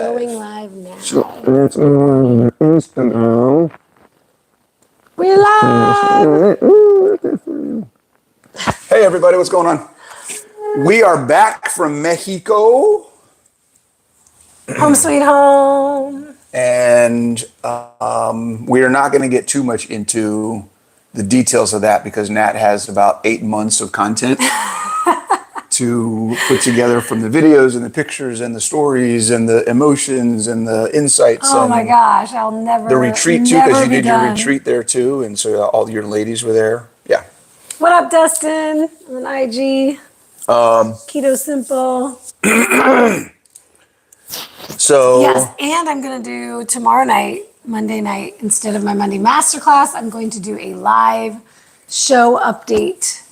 Going live now. It's on Instagram. We're live. Hey everybody, what's going on? We are back from Mexico. Home sweet home. And we are not going to get too much into the details of that because Nat has about 8 months of content to put together from the videos and the pictures and the stories and the emotions and the insights. Oh and my gosh, I'll never. the retreat too, because you did your done. retreat there too, and so all your ladies were there. Yeah. What up, Dustin? On IG. Keto Simple. So Yes, and I'm going to do tomorrow night, Monday night, instead of my Monday masterclass, I'm going to do a live show update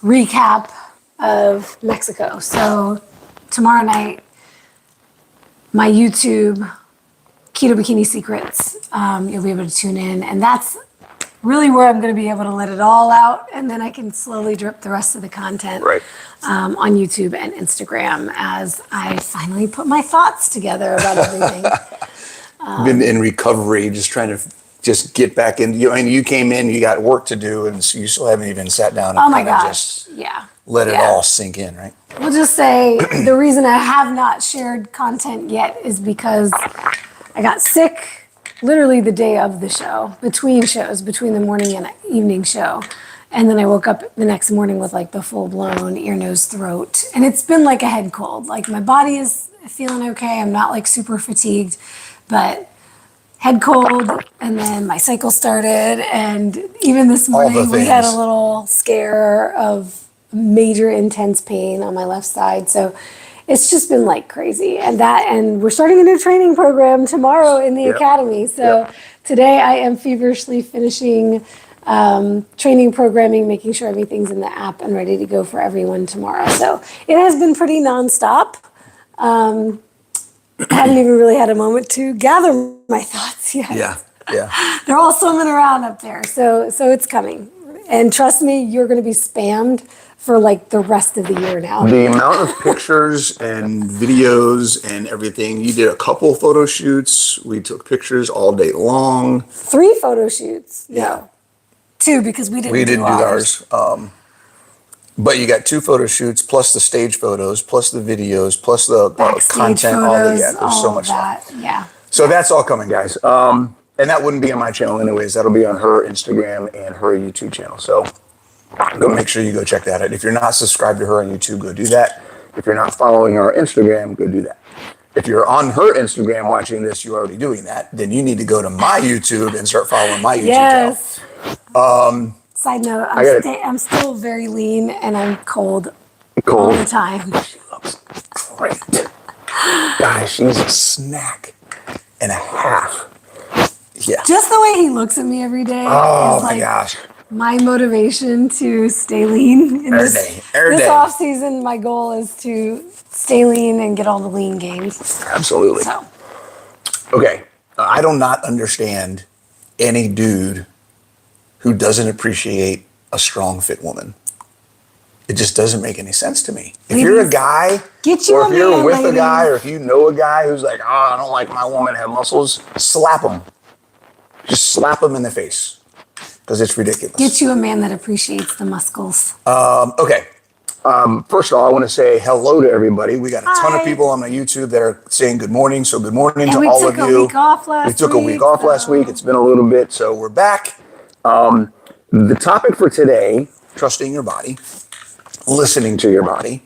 recap of Mexico. So tomorrow night, my YouTube, Keto Bikini Secrets, you'll be able to tune in. And that's really where I'm going to be able to let it all out. And then I can slowly drip the rest of the content on YouTube and Instagram as I finally put my thoughts together about everything. Been in recovery, just trying to just get back in. You came in, you got work to do, and so you still haven't even sat down and Oh my gosh, just yeah. let it all sink in, right? We'll just say the reason I have not shared content yet is because I got sick literally the day of the show, between shows, between the morning and evening show. And then I woke up the next morning with like the full blown ear, nose, throat. And it's been like a head cold. Like my body is feeling okay. I'm not like super fatigued, but head cold. And then my cycle started. And even this morning we had a little scare of major intense pain on my left side. So it's just been like crazy. And we're starting a new training program tomorrow in the academy. So today I am feverishly finishing training programming, making sure everything's in the app and ready to go for everyone tomorrow. So it has been pretty nonstop. I haven't even really had a moment to gather my thoughts yet. Yeah. They're all swimming around up there. So it's coming. And trust me, you're going to be spammed for like the rest of the year now. The amount of pictures and videos and everything. You did a couple photo shoots. We took pictures all day long. 3 photo shoots. Yeah. No. 2 because we didn't do ours. But you got 2 photo shoots plus the stage photos, plus the videos, plus the content. Photos, there's so much that. stuff. Yeah. So that's all coming, guys. And that wouldn't be on my channel anyways. That'll be on her Instagram and her YouTube channel. So go make sure you go check that out. If you're not subscribed to her on YouTube, go do that. If you're not following her on Instagram, go do that. If you're on her Instagram watching this, you're already doing that. Then you need to go to my YouTube and start following my YouTube channel. Side note, I'm still very lean and I'm cold all the time. She looks great. Guys, she's a snack and a half. Yeah. Just the way he looks at me every day is like gosh. my motivation to stay lean. In this off season, my goal is to stay lean and get all the lean gains. Absolutely. So. Okay. I do not understand any dude who doesn't appreciate a strong, fit woman. It just doesn't make any sense to me. If you're a guy, or if you're with a guy, or if you know a guy who's like, I don't like my woman to have muscles, slap him. Just slap him in the face. Because it's ridiculous. Get you a man that appreciates the muscles. Okay. First of all, I want to say hello to everybody. We got a ton of people on my YouTube that are saying good morning. So good morning to all of you. We took a week off last week. It's been a little bit, so we're back. The topic for today, trusting your body, listening to your body.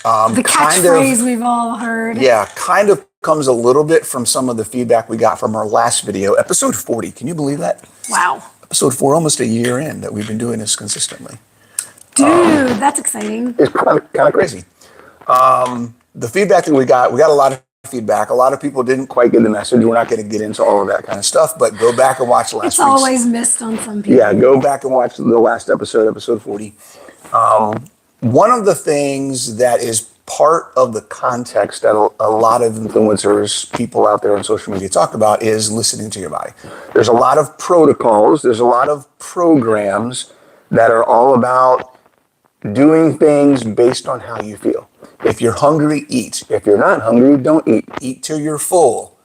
The catchphrase we've all heard. Yeah, kind of comes a little bit from some of the feedback we got from our last video, episode 40. Can you believe that? Wow. Episode 4, almost a year in that we've been doing this consistently. Dude, that's exciting. It's kind of crazy. The feedback that we got a lot of feedback. A lot of people didn't quite get the message. We're not going to get into all of that kind of stuff, but go back and watch last week's. It's always missed on some people. Yeah, go back and watch the last episode, episode 40. One of the things that is part of the context that a lot of influencers, people out there on social media talk about is listening to your body. There's a lot of protocols. There's a lot of programs that are all about doing things based on how you feel. If you're hungry, eat. If you're not hungry, don't eat. Eat till you're full,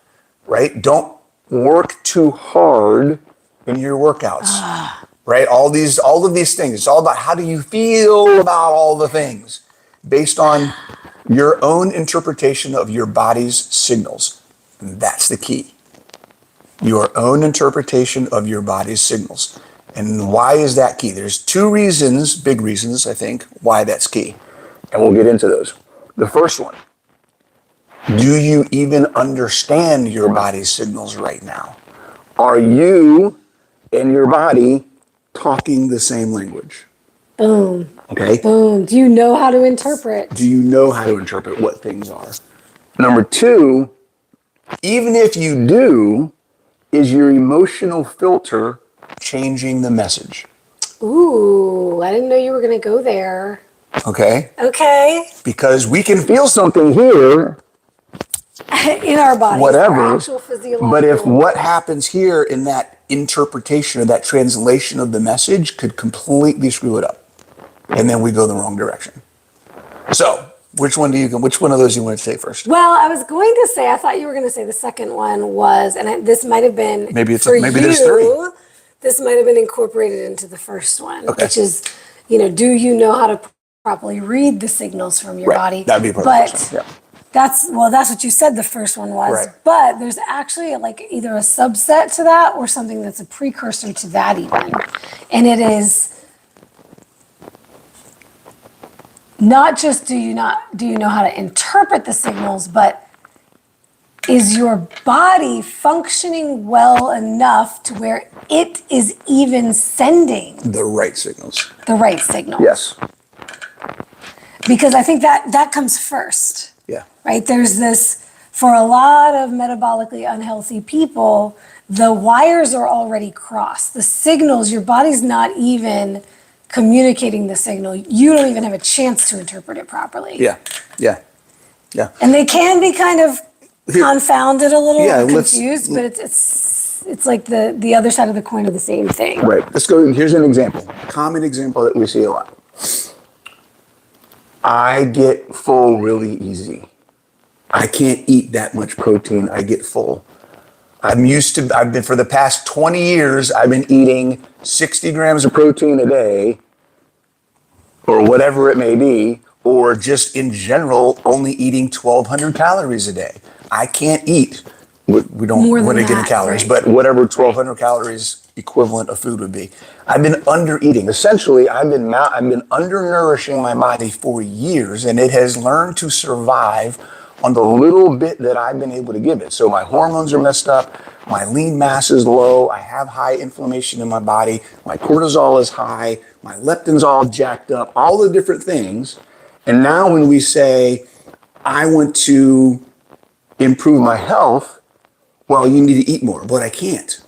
right? Don't work too hard in your workouts, right? All of these things. It's all about how do you feel about all the things based on your own interpretation of your body's signals. And that's the key. Your own interpretation of your body's signals. And why is that key? There's two reasons, big reasons, I think, why that's key. And we'll get into those. The first one, do you even understand your body's signals right now? Are you and your body talking the same language? Boom. Okay. Boom. Do you know how to interpret? Do you know how to interpret what things are? Number two, even if you do, is your emotional filter changing the message? Ooh, I didn't know you were going to go there. Okay. Okay. Because we can feel something here, In our bodies. whatever, Our actual physiological. but if what happens here in that interpretation or that translation of the message could completely screw it up, and then we go the wrong direction. So, which one of those you want to take first? Well, I was going to say, I thought you were going to say the second one was, this might have been Maybe it's for maybe you, there's three. This might have been incorporated into the first one, Okay. which is, do you know how to properly read the signals from your body? That'd be a perfect question. Yeah. That's what you said the first one was. Right. But there's actually like either a subset to that or something that's a precursor to that even. And it is not just do you know how to interpret the signals, but is your body functioning well enough to where it is even sending The right signals. the right signals? Yes. Because I think that comes first. Yeah. Right? There's this, for a lot of metabolically unhealthy people, the wires are already crossed. The signals, your body's not even communicating the signal. You don't even have a chance to interpret it properly. Yeah. Yeah. Yeah. And they can be kind of confounded a little, Yeah, confused, but it's like the other side of the coin of the same thing. Right. Let's go. Here's an example. Common example that we see a lot. I get full really easy. I can't eat that much protein. I get full. I've been for the past 20 years, I've been eating 60 grams of protein a day or whatever it may be, or just in general, only eating 1,200 calories a day. I can't eat. We don't More than want to get in that, calories, right. but whatever 1,200 calories equivalent of food would be. I've been under eating. Essentially, I've been undernourishing my body for years, and it has learned to survive on the little bit that I've been able to give it. So my hormones are messed up, my lean mass is low, I have high inflammation in my body, my cortisol is high, my leptin's all jacked up, all the different things. And now when we say, I want to improve my health, well, you need to eat more, but I can't.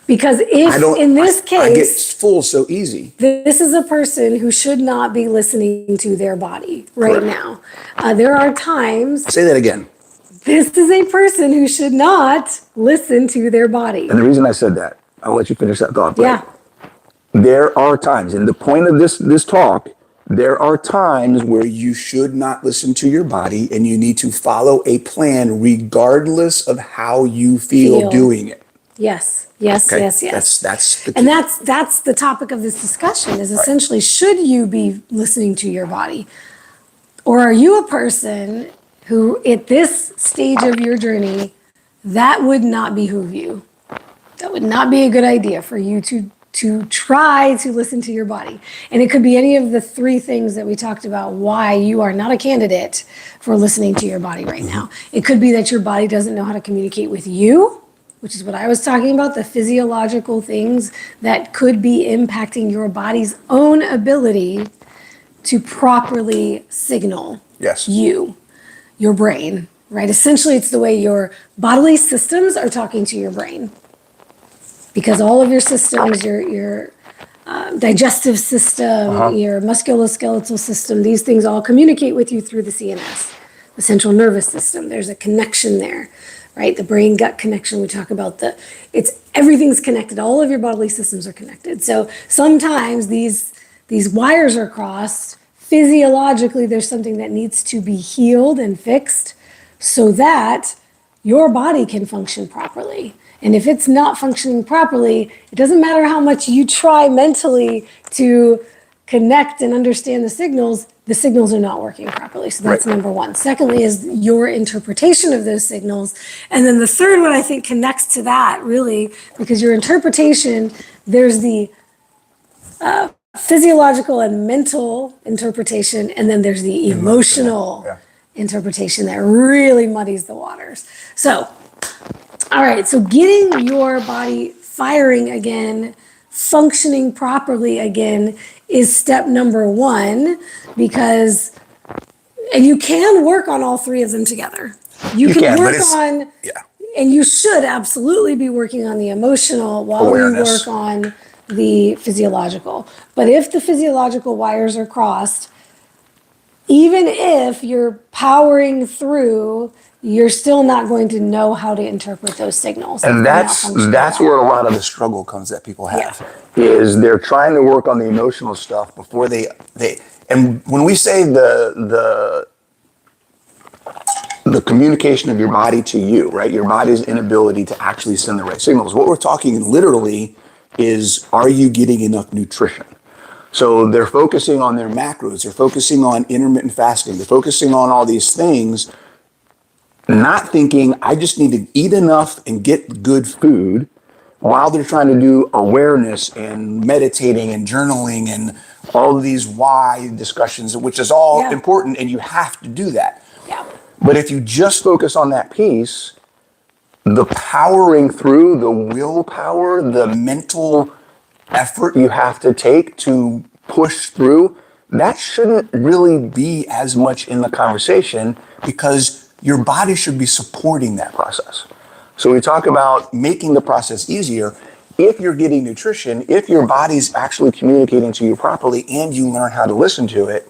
Because if, in this case, I get full so easy. this is a person who should not be listening to their body right Correct. now. There are times, Say that again. this is a person who should not listen to their body. And the reason I said that, I'll let you finish that thought. But Yeah. there are times, and the point of this talk, there are times where you should not listen to your body and you need to follow a plan regardless of how you feel doing it. Yes, yes, Okay? yes, yes. That's the key. And that's the topic of this discussion is essentially, should you be listening to your body? Or are you a person who at this stage of your journey, that would not behoove you? That would not be a good idea for you to try to listen to your body. And it could be any of the three things that we talked about why you are not a candidate for listening to your body right now. It could be that your body doesn't know how to communicate with you, which is what I was talking about, the physiological things that could be impacting your body's own ability to properly signal Yes. you, your brain, right? Essentially, it's the way your bodily systems are talking to your brain. Because all of your systems, your digestive system, your musculoskeletal system, these things all communicate with you through the CNS, the central nervous system. There's a connection there, right? The brain-gut connection. We talk about everything's connected. All of your bodily systems are connected. So sometimes these wires are crossed physiologically there's something that needs to be healed and fixed so that your body can function properly. And if it's not functioning properly, it doesn't matter how much you try mentally to connect and understand the signals are not working properly. So that's Right. number one. Secondly is your interpretation of those signals. And then the third one I think connects to that really, because your interpretation, there's the physiological and mental interpretation, and then there's the emotional Yeah. interpretation that really muddies the waters. So, all right, so getting your body firing again, functioning properly again is step number one, because, and you can work on all three of them together. You can but work it's, on, yeah. and you should absolutely be working on the emotional while Awareness. you work on the physiological. But if the physiological wires are crossed, even if you're powering through, you're still not going to know how to interpret those signals. And if they're not functioning that's well. where a lot of the struggle comes that people have, Yeah. is they're trying to work on the emotional stuff before they and when we say the communication of your body to you, right? Your body's inability to actually send the right signals. What we're talking literally is, are you getting enough nutrition? So they're focusing on their macros, they're focusing on intermittent fasting, they're focusing on all these things, not thinking, I just need to eat enough and get good food, while they're trying to do awareness and meditating and journaling and all of these why discussions, which is all Yeah. important, and you have to do that. Yeah. But if you just focus on that piece, the powering through, the willpower, the mental effort you have to take to push through, that shouldn't really be as much in the conversation, because your body should be supporting that process. So we talk about making the process easier. If you're getting nutrition, if your body's actually communicating to you properly and you learn how to listen to it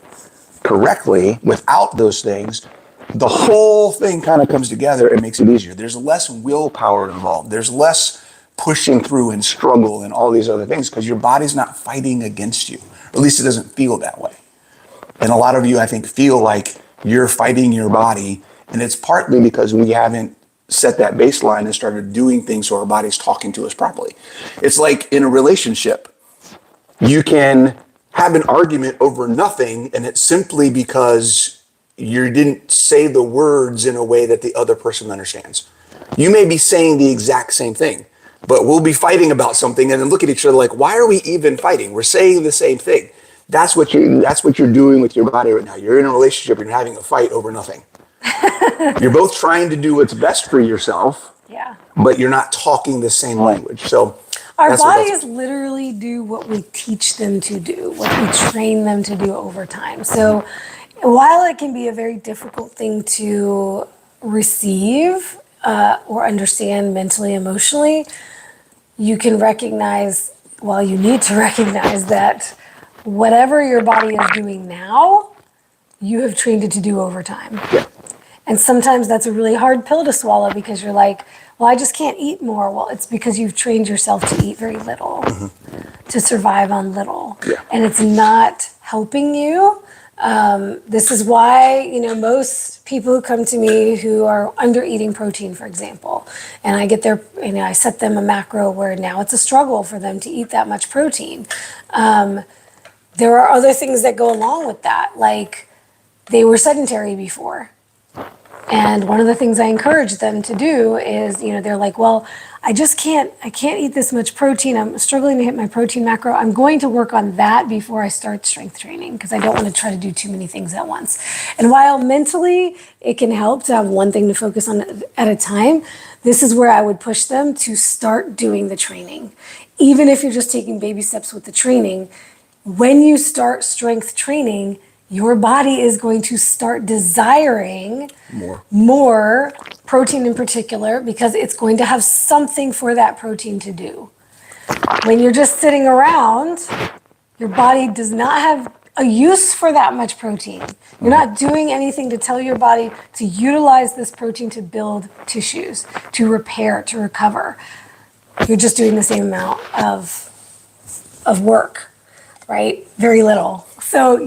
correctly without those things, the whole thing kind of comes together and makes it easier. There's less willpower involved. There's less pushing through and struggle and all these other things, because your body's not fighting against you. Or at least it doesn't feel that way. And a lot of you, I think, feel like you're fighting your body. And it's partly because we haven't set that baseline and started doing things so our body's talking to us properly. It's like in a relationship, you can have an argument over nothing, and it's simply because you didn't say the words in a way that the other person understands. You may be saying the exact same thing, but we'll be fighting about something and then look at each other like, why are we even fighting? We're saying the same thing. That's what you're doing with your body right now. You're in a relationship and you're having a fight over nothing. You're both trying to do what's best for yourself, Yeah. but you're not talking the same language. So Our that's what bodies literally do what we teach them to do, what we train them to do over time. So while it can be a very difficult thing to receive or understand mentally, emotionally, you can recognize, well, you need to recognize that whatever your body is doing now, you have trained it to do over time. Yeah. And sometimes that's a really hard pill to swallow, because you're like, well, I just can't eat more. Well, it's because you've trained yourself to eat very little, to survive on little. Yeah. And it's not helping you. This is why, most people who come to me who are under eating protein, for example, and I get their, I set them a macro where now it's a struggle for them to eat that much protein. There are other things that go along with that, like they were sedentary before. And one of the things I encourage them to do is, they're like, well, I can't eat this much protein. I'm struggling to hit my protein macro. I'm going to work on that before I start strength training, because I don't want to try to do too many things at once. And while mentally it can help to have one thing to focus on at a time, this is where I would push them to start doing the training. Even if you're just taking baby steps with the training, when you start strength training, your body is going to start desiring more protein in particular, because it's going to have something for that protein to do. When you're just sitting around, your body does not have a use for that much protein. You're not doing anything to tell your body to utilize this protein to build tissues, to repair, to recover. You're just doing the same amount of work. right? Very little. So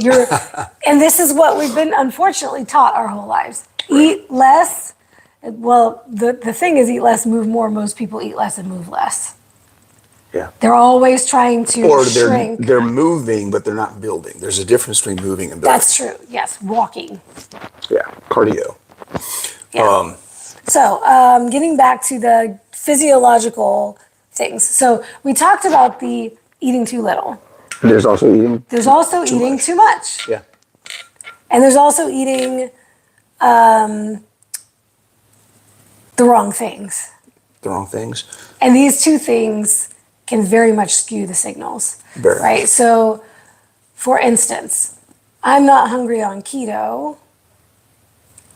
and this is what we've been unfortunately taught our whole lives. Eat less. Well, the thing is eat less, move more. Most people eat less and move less. Yeah. They're always trying to Or shrink. they're moving, but they're not building. There's a difference between moving and building. That's true. Yes, walking. Yeah, cardio. Yeah. So getting back to the physiological things. So we talked about the eating too little. There's also eating. There's also eating too much. Yeah. And there's also eating the wrong things. The wrong things. And these two things can very much skew the signals. Very. Right? So, for instance, I'm not hungry on keto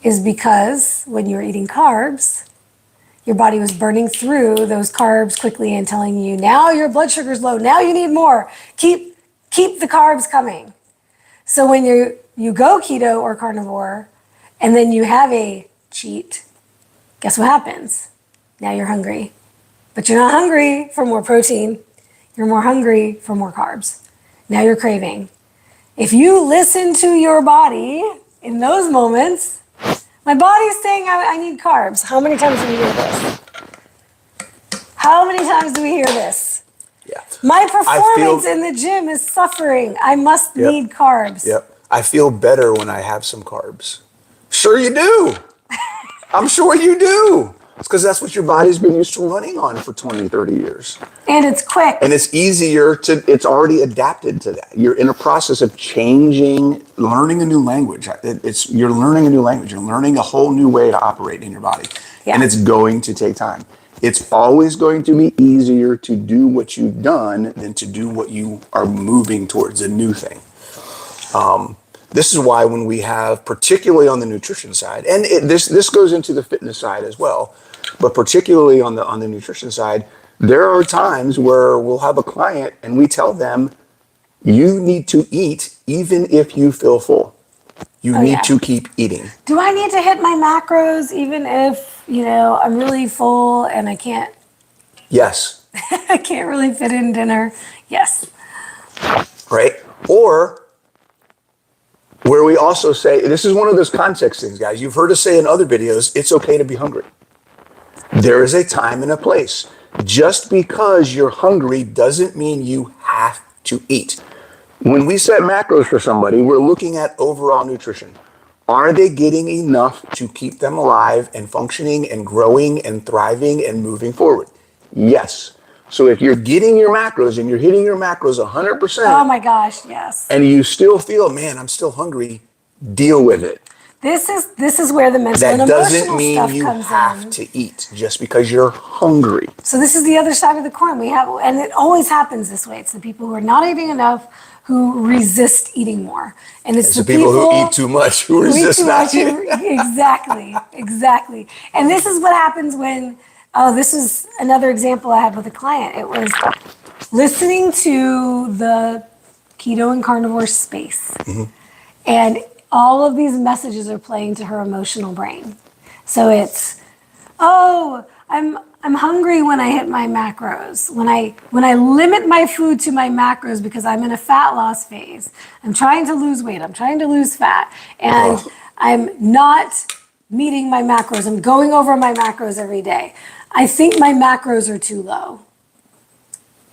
is because when you're eating carbs, your body was burning through those carbs quickly and telling you, now your blood sugar's low, now you need more. Keep the carbs coming. So when you go keto or carnivore and then you have a cheat, guess what happens? Now you're hungry. But you're not hungry for more protein. You're more hungry for more carbs. Now you're craving. If you listen to your body in those moments, my body's saying I need carbs. How many times do we hear this? How many times do we hear this? Yeah. My performance in the gym is suffering. I must need carbs. Yep. I feel better when I have some carbs. Sure you do. I'm sure you do. It's because that's what your body's been used to running on for 20, 30 years. And it's quick. And it's it's already adapted to that. You're in a process of changing, learning a new language. You're learning a new language. You're learning a whole new way to operate in your body. Yeah. And it's going to take time. It's always going to be easier to do what you've done than to do what you are moving towards, a new thing. This is why when we have, particularly on the nutrition side, and this goes into the fitness side as well, but particularly on the nutrition side, there are times where we'll have a client and we tell them, you need to eat even if you feel full. You need to keep eating. Do I need to hit my macros even if, I'm really full and I can't? Yes. I can't really fit in dinner. Yes. Right? Or where we also say, this is one of those context things, guys. You've heard us say in other videos, it's okay to be hungry. There is a time and a place. Just because you're hungry doesn't mean you have to eat. When we set macros for somebody, we're looking at overall nutrition. Are they getting enough to keep them alive and functioning and growing and thriving and moving forward? Yes. So if you're getting your macros and you're hitting your macros 100%. Oh my gosh, yes. And you still feel, man, I'm still hungry, deal with it. This is where the mental and emotional stuff comes in. That doesn't mean you have to eat just because you're hungry. So this is the other side of the coin. And it always happens this way. It's the people who are not eating enough who resist eating more. And it's the people who eat too much who resist not eating. Exactly. And this is what happens when, this is another example I had with a client. It was listening to the keto and carnivore space. Mm-hmm. And all of these messages are playing to her emotional brain. So it's, I'm hungry when I hit my macros. When I limit my food to my macros because I'm in a fat loss phase. I'm trying to lose weight. I'm trying to lose fat. And I'm not meeting my macros. I'm going over my macros every day. I think my macros are too low.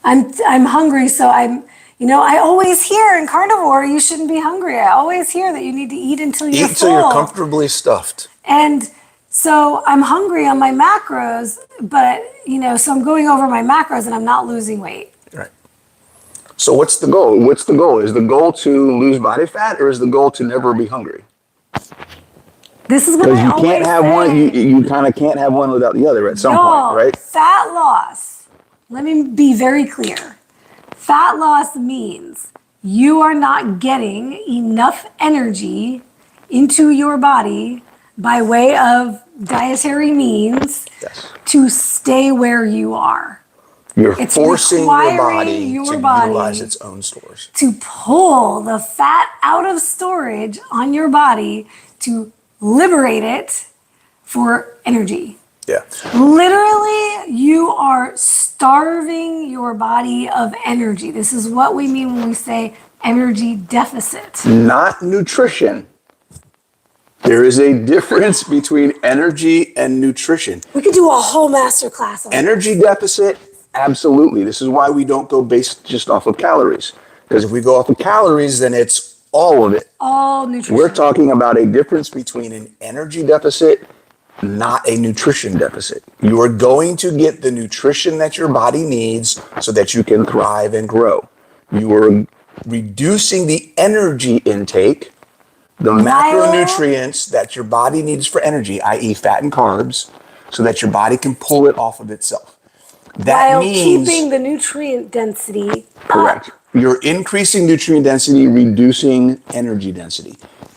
I'm hungry, so I always hear in carnivore, you shouldn't be hungry. I always hear that you need to eat until you're full. Eat till you're comfortably stuffed. And so I'm hungry on my macros, but, so I'm going over my macros and I'm not losing weight. Right. So what's the goal? Is the goal to lose body fat or is the goal to never be hungry? This is what I always say. Because you can't have one, you kind of can't have one without the other at some point, right? Fat loss. Let me be very clear. Fat loss means you are not getting enough energy into your body by way of dietary means to stay where you are. You're forcing your body to utilize its own stores. To pull the fat out of storage on your body to liberate it for energy. Yeah. Literally, you are starving your body of energy. This is what we mean when we say energy deficit. Not nutrition. There is a difference between energy and nutrition. We could do a whole master class on Energy deficit, absolutely. This is why we don't go based just off of calories. Because if we go off of calories, then it's all of it. all nutrition. We're talking about a difference between an energy deficit, not a nutrition deficit. You are going to get the nutrition that your body needs so that you can thrive and grow. You are reducing the energy intake, the macronutrients that your body needs for energy, i.e. fat and carbs, so that your body can pull it off of itself. That while means keeping the nutrient density correct. You're increasing nutrient density, reducing energy density.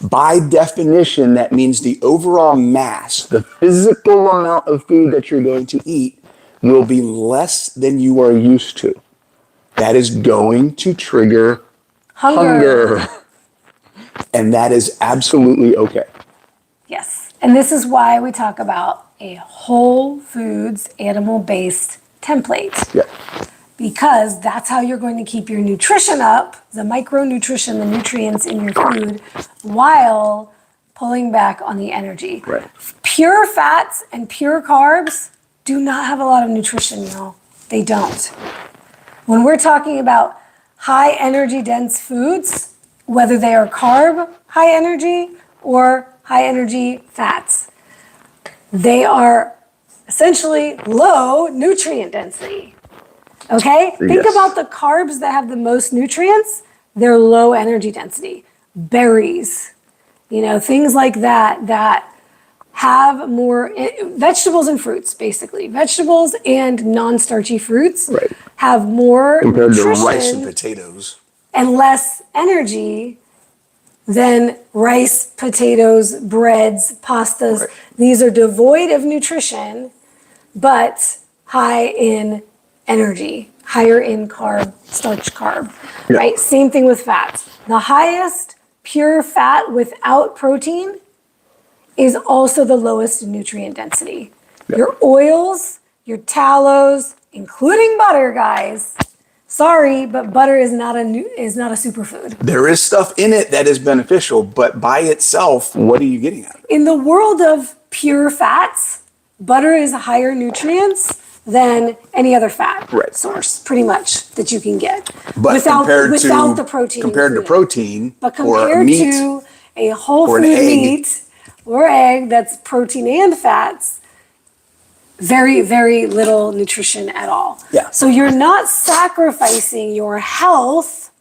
By definition, that means the overall mass, the physical amount of food that you're going to eat, will be less than you are used to. That is going to trigger hunger. And that is absolutely okay. Yes. And this is why we talk about a whole foods, animal-based template. Yeah. Because that's how you're going to keep your nutrition up, the micronutrition, the nutrients in your food, while pulling back on the energy. Right. Pure fats and pure carbs do not have a lot of nutrition, y'all. They don't. When we're talking about high energy dense foods, whether they are carb high energy or high energy fats, they are essentially low nutrient density. Okay? Think Yes. about the carbs that have the most nutrients. They're low energy density. Berries, things like that that have more vegetables and fruits, basically. Vegetables and non-starchy fruits Right. have more Compared to nutrition rice and potatoes. and less energy than rice, potatoes, breads, pastas. Right. These are devoid of nutrition, but high in energy, higher in starch carb, Yeah. right? Same thing with fats. The highest pure fat without protein is also the lowest in nutrient density. Yeah. Your oils, your tallows, including butter, guys. Sorry, but butter is not a superfood. There is stuff in it that is beneficial, but by itself, what are you getting out of it? In the world of pure fats, butter is higher nutrients than any other fat Right. source, pretty much, that you can get. But without compared the protein. compared to included. protein But or compared meat, to a whole or an food egg. meat or egg that's protein and fats, very, very little nutrition at all. Yeah. So you're not sacrificing your health,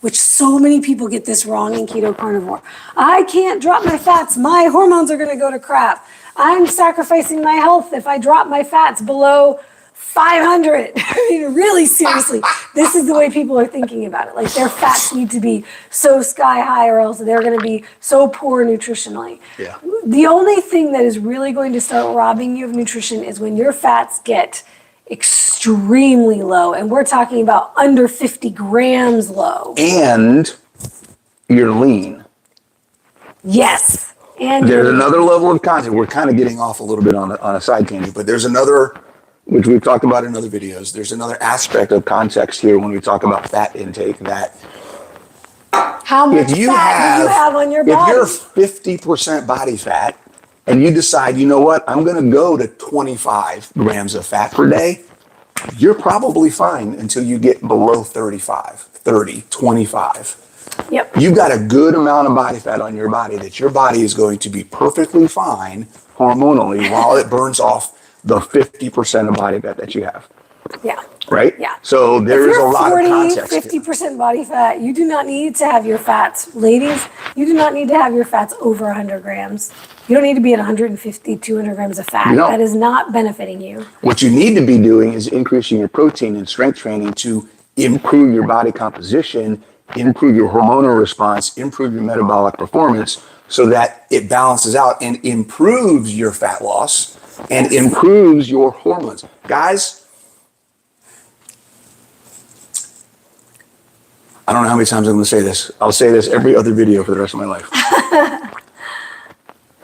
which so many people get this wrong in keto carnivore. I can't drop my fats. My hormones are going to go to crap. I'm sacrificing my health if I drop my fats below 500. I mean, really seriously, this is the way people are thinking about it. Like their fats need to be so sky high or else they're going to be so poor nutritionally. Yeah. The only thing that is really going to start robbing you of nutrition is when your fats get extremely low. And we're talking about under 50 grams low. and you're lean. Yes. And There's another level of content. We're kind of getting off a little bit on a side tangent, but there's another, which we've talked about in other videos, there's another aspect of context here when we talk about fat intake that how much fat do you have on your body? if you're 50% body fat and you decide, you know what, I'm going to go to 25 grams of fat per day, you're probably fine until you get below 35, 30, 25. Yep. You've got a good amount of body fat on your body that your body is going to be perfectly fine hormonally while it burns off the 50% of body fat that you have. Yeah. Right? Yeah. So there is a lot of context. 50% body fat, you do not need to have your fats, ladies, you do not need to have your fats over 100 grams. You don't need to be at 150, 200 grams of fat. No. That is not benefiting you. What you need to be doing is increasing your protein and strength training to improve your body composition, improve your hormonal response, improve your metabolic performance so that it balances out and improves your fat loss and improves your hormones. Guys, I don't know how many times I'm going to say this. I'll say this every other video for the rest of my life.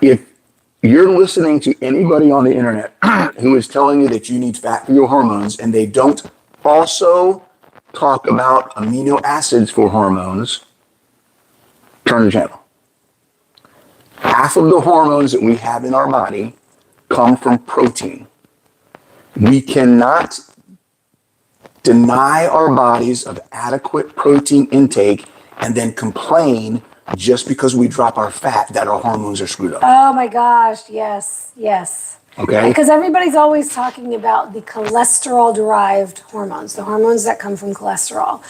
If you're listening to anybody on the internet who is telling you that you need fat for your hormones, and they don't also talk about amino acids for hormones, turn the channel. Half of the hormones that we have in our body come from protein. We cannot deny our bodies of adequate protein intake and then complain just because we drop our fat that our hormones are screwed up. Oh my gosh, yes, yes. Okay. Because everybody's always talking about the cholesterol-derived hormones, the hormones that come from cholesterol.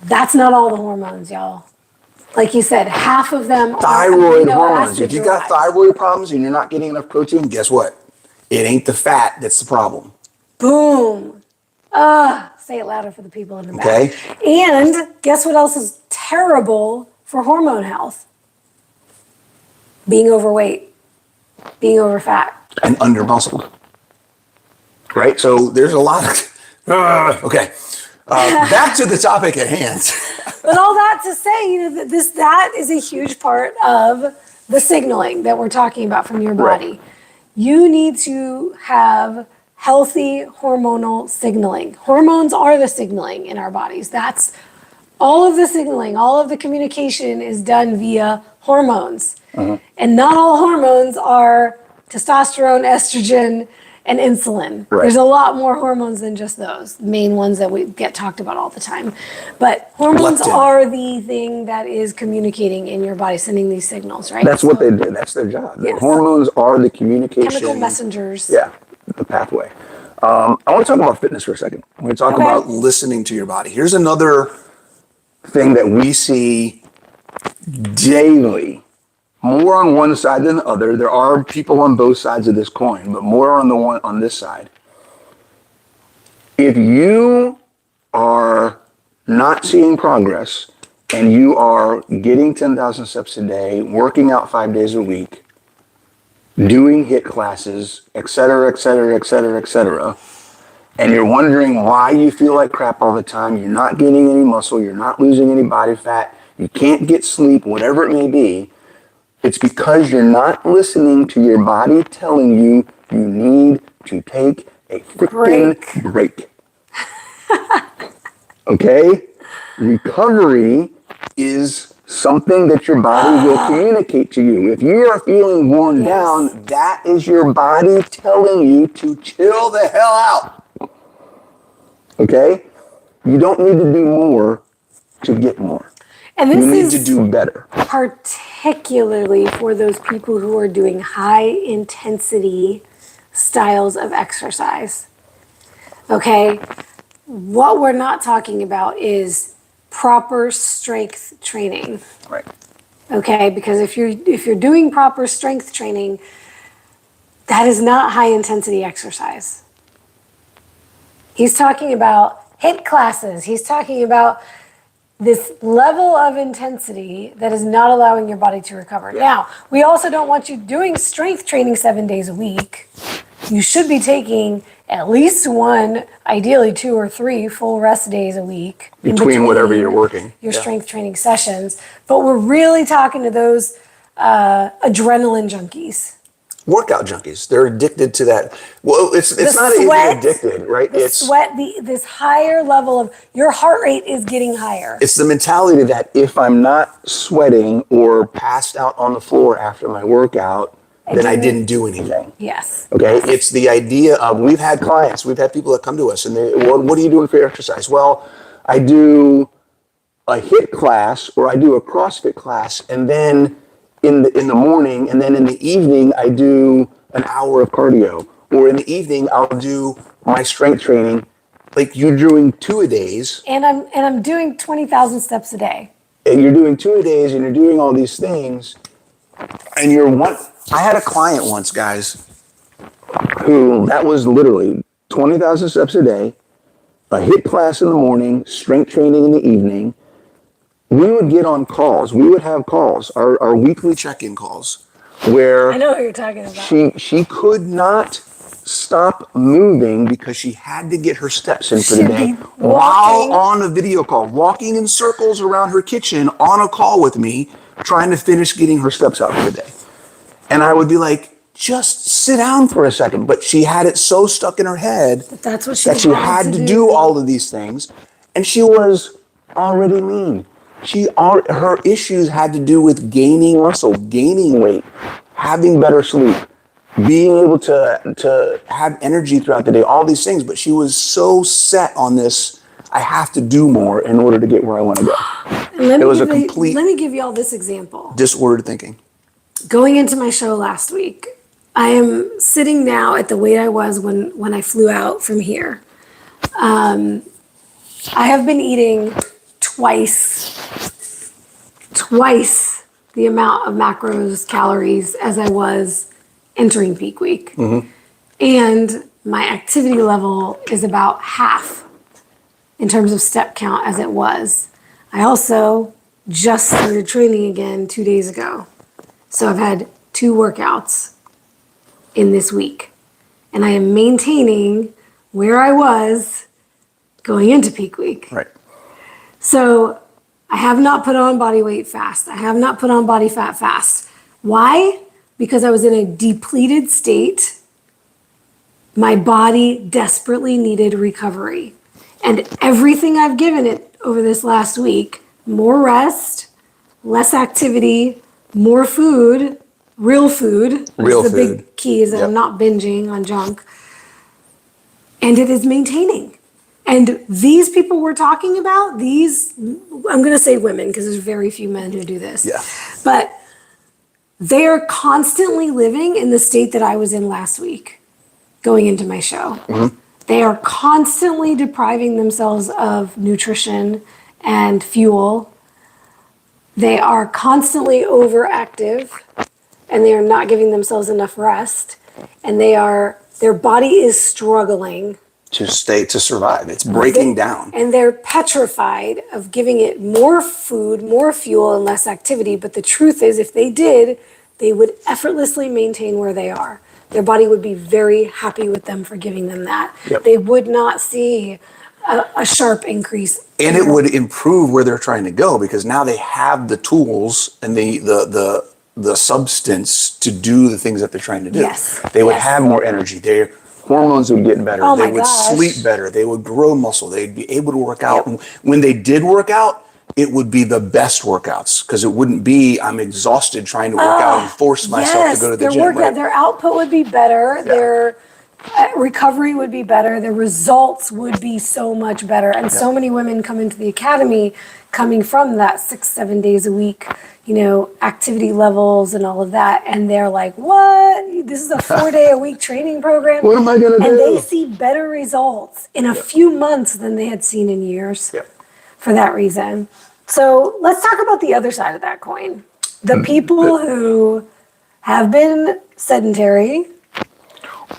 That's not all the hormones, y'all. Like you said, half of them are Thyroid amino hormones. acid If you got derived. thyroid problems and you're not getting enough protein, guess what? It ain't the fat that's the problem. Boom. Say it louder for the people in the back. Okay. And guess what else is terrible for hormone health? Being overweight, being over fat. And under muscled. Right? So there's a lot of. Okay. Back to the topic at hand. But all that to say, that is a huge part of the signaling that we're talking about from your body. Right. You need to have healthy hormonal signaling. Hormones are the signaling in our bodies. That's all of the signaling, all of the communication is done via hormones. And not all hormones are testosterone, estrogen, and insulin. Right. There's a lot more hormones than just those main ones that we get talked about all the time. But hormones Leptin. are the thing that is communicating in your body, sending these signals, right? That's what they do. That's their job. The Yes. hormones are the communication. Chemical messengers. Yeah, the pathway. I want to talk about fitness for a second. We're talk Okay. about listening to your body. Here's another thing that we see daily, more on one side than the other. There are people on both sides of this coin, but more on the one on this side. If you are not seeing progress and you are getting 10,000 steps a day, working out 5 days a week, doing HIIT classes, et cetera, et cetera, et cetera, et cetera, and you're wondering why you feel like crap all the time, you're not gaining any muscle, you're not losing any body fat, you can't get sleep, whatever it may be, it's because you're not listening to your body telling you you need to take a freaking break. Okay? Recovery is something that your body will communicate to you. If you are feeling worn down, that is your body telling you to chill the hell out. Okay? You don't need to do more to get more. And this You need is to do better. particularly for those people who are doing high intensity styles of exercise. Okay? What we're not talking about is proper strength training. Right. Okay? Because if you're doing proper strength training, that is not high intensity exercise. He's talking about HIIT classes. He's talking about this level of intensity that is not allowing your body to recover. Yeah. Now, we also don't want you doing strength training 7 days a week. You should be taking at least one, ideally 2 or 3 full rest days a week. in Between whatever you're working. Your Yeah. strength training sessions. But we're really talking to those adrenaline junkies. Workout junkies. They're addicted to that. Well, it's not even sweat, addicted, right? The sweat, this higher level of your heart rate is getting higher. It's the mentality that if I'm not sweating or passed out on the floor after my workout, then I didn't do anything. Yes. Okay, it's the idea of, we've had clients, we've had people that come to us and they, well, what are you doing for your exercise? Well, I do a HIIT class or I do a CrossFit class, and then in the morning and then in the evening I do an hour of cardio, or in the evening I'll do my strength training. Like, you're doing 2-a-days. And I'm doing 20,000 steps a day. And you're doing 2-a-days and you're doing all these things, and I had a client once, guys, who that was literally 20,000 steps a day, a HIIT class in the morning, strength training in the evening. We would get on calls. We would have calls, our weekly check-in calls, where I know what you're talking about. she could not stop moving because she had to get her steps in for the She'd day be while walking. on a video call, walking in circles around her kitchen on a call with me, trying to finish getting her steps out for the day. And I would be like, just sit down for a second. But she had it so stuck in her head That's what she that she had to do all of these things. And she was already lean. Her issues had to do with gaining muscle, gaining weight, having better sleep, being able to have energy throughout the day, all these things. But she was so set on this, I have to do more in order to get where I want to go. It was a complete Let me give you all this example. disordered thinking. Going into my show last week, I am sitting now at the weight I was when I flew out from here. I have been eating twice the amount of macros, calories as I was entering peak week. And my activity level is about half in terms of step count as it was. I also just started training again 2 days ago. So I've had 2 workouts in this week. And I am maintaining where I was going into peak week. Right. So I have not put on body weight fast. I have not put on body fat fast. Why? Because I was in a depleted state. My body desperately needed recovery. And everything I've given it over this last week, more rest, less activity, more food, real food. Real the food. big key is that I'm not binging on junk. And it is maintaining. And these people we're talking about, I'm going to say women because there's very few men who do this. Yeah. But they are constantly living in the state that I was in last week going into my show. They are constantly depriving themselves of nutrition and fuel. They are constantly overactive and they are not giving themselves enough rest. And their body is struggling To survive. It's breaking down. and they're petrified of giving it more food, more fuel, and less activity. But the truth is, if they did, they would effortlessly maintain where they are. Their body would be very happy with them for giving them that. Yep. They would not see a sharp increase. And it would improve where they're trying to go because now they have the tools and the substance to do the things that they're trying to do. Yes. They would Yes. have more energy. Their hormones would get better. Oh They my would gosh. sleep better. They would grow muscle. They'd be able to work out. And when they did work out, it would be the best workouts because it wouldn't be I'm exhausted trying to work out and force myself to go to the gym. Right? Their output would be better. Their recovery would be better. Their results would be so much better. And so many women come into the academy coming from that 6-7 days a week, activity levels and all of that. And they're like, what? This is a 4-day-a-week training program. What am I going to do? And they see better results in a few months than they had seen in years for that reason. So let's talk about the other side of that coin. The people who have been sedentary.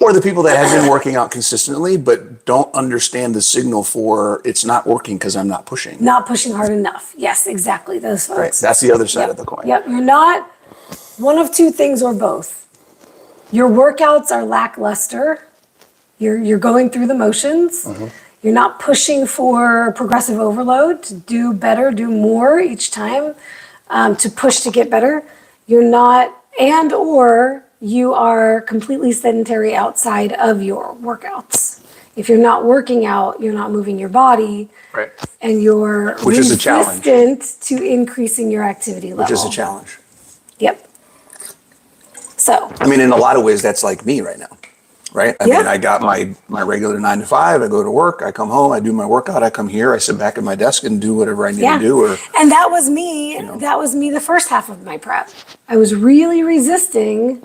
Or the people that have been working out consistently but don't understand the signal for it's not working because I'm not pushing. Not pushing hard enough. Yes, exactly. Those folks. Right. That's the other side of the coin. Yep. You're not one of two things or both. Your workouts are lackluster. You're going through the motions. You're not pushing for progressive overload to do better, do more each time, to push to get better. You're not, or you are completely sedentary outside of your workouts. If you're not working out, you're not moving your body, Right. and you're Which is a challenge. resistant to increasing your activity level. Which is a challenge. Yep. So, I mean, in a lot of ways, that's like me right now. Right? I mean, I got my regular 9 to 5. I go to work. I come home. I do my workout. I come here. I sit back at my desk and do whatever I need to do. And that was me. That was me the first half of my prep. I was really resisting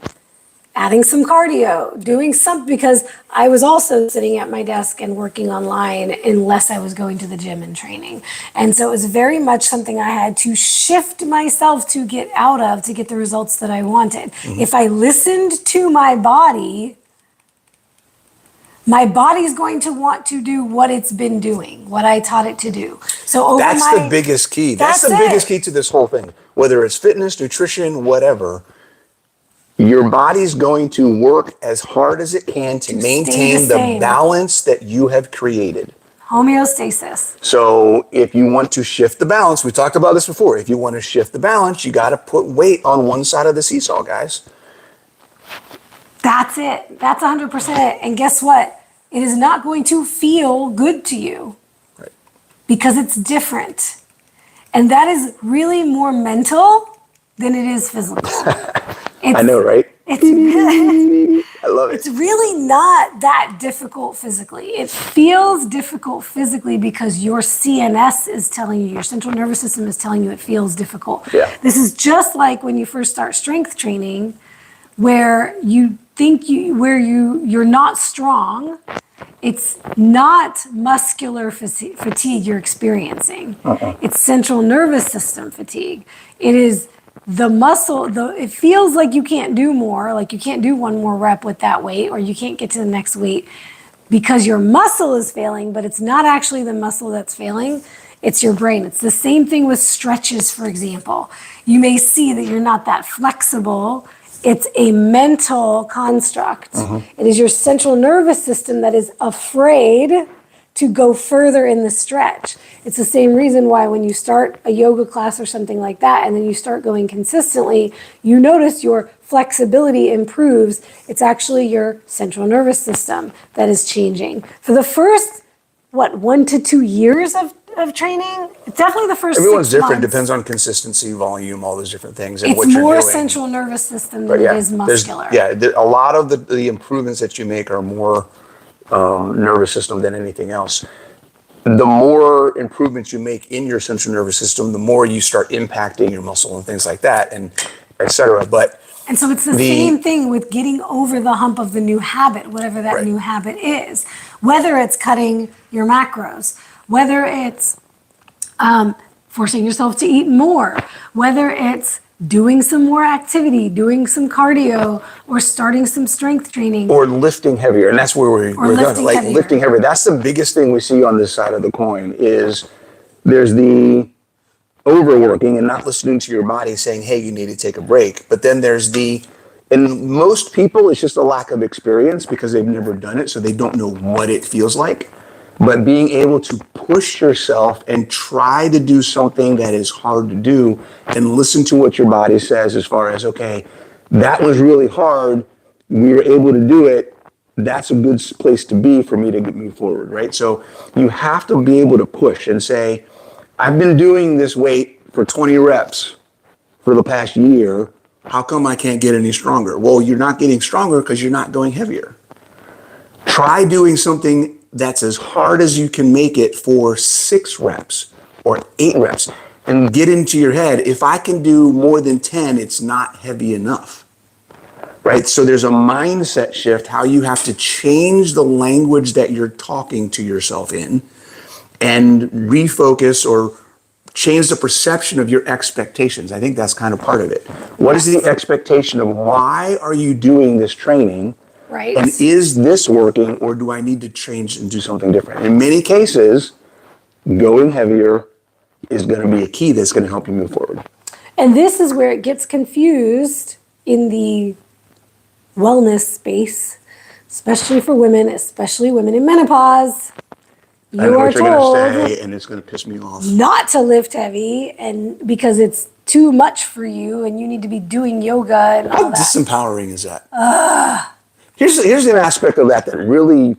adding some cardio, doing something, because I was also sitting at my desk and working online unless I was going to the gym and training. And so it was very much something I had to shift myself to get out of to get the results that I wanted. If I listened to my body's going to want to do what it's been doing, what I taught it to do. So that's the biggest key. That's the biggest key to this whole thing. Whether it's fitness, nutrition, whatever, your body's going to work as hard as it can to maintain the balance that you have created. Homeostasis. So if you want to shift the balance, we talked about this before. If you want to shift the balance, you got to put weight on one side of the seesaw, guys. That's it. That's 100% it. And guess what? It is not going to feel good to you Right. because it's different. And that is really more mental than it is physical. I know, right? It's really, I love it's it. really not that difficult physically. It feels difficult physically because your CNS is telling you, your central nervous system is telling you it feels difficult. Yeah. This is just like when you first start strength training, where you think you're not strong. It's not muscular fatigue you're experiencing. It's central nervous system fatigue. It is the muscle, it feels like you can't do more, like you can't do one more rep with that weight, or you can't get to the next weight because your muscle is failing, but it's not actually the muscle that's failing. It's your brain. It's the same thing with stretches, for example. You may see that you're not that flexible. It's a mental construct. It is your central nervous system that is afraid to go further in the stretch. It's the same reason why when you start a yoga class or something like that, and then you start going consistently, you notice your flexibility improves. It's actually your central nervous system that is changing. For the first, 1 to 2 years of training, it's definitely the first Everyone's 6 different. months. Depends on consistency, volume, all those different things, and It's what you're more doing. central nervous system But than it is muscular. a lot of the improvements that you make are more nervous system than anything else. The more improvements you make in your central nervous system, the more you start impacting your muscle and things like that, and et cetera. But And so it's the same thing with getting over the hump of the new habit, whatever that Right. new habit is. Whether it's cutting your macros, whether it's forcing yourself to eat more, whether it's doing some more activity, doing some cardio, or starting some strength training. or lifting heavier, and that's where we're going. lifting Like heavier. lifting heavier. That's the biggest thing we see on this side of the coin. Is there's the overworking and not listening to your body saying, "Hey, you need to take a break." But then there's and most people, it's just a lack of experience because they've never done it, so they don't know what it feels like. But being able to push yourself and try to do something that is hard to do and listen to what your body says as far as, okay, that was really hard. We were able to do it. That's a good place to be for me to move forward, right? So you have to be able to push and say, I've been doing this weight for 20 reps for the past year. How come I can't get any stronger? Well, you're not getting stronger because you're not going heavier. Try doing something that's as hard as you can make it for 6 reps or 8 reps and get into your head, if I can do more than 10, it's not heavy enough, right? So there's a mindset shift, how you have to change the language that you're talking to yourself in and refocus or change the perception of your expectations. I think that's kind of part of it. What is the expectation of why are you doing this training? Right. And is this working, or do I need to change and do something different? In many cases, going heavier is going to be a key that's going to help you move forward. And this is where it gets confused in the wellness space, especially for women, especially women in menopause. I know You are what you're going told to say, and it's going to piss me off. not to lift heavy, and because it's too much for you and you need to be doing yoga and all How that. disempowering is that? Here's an aspect of that really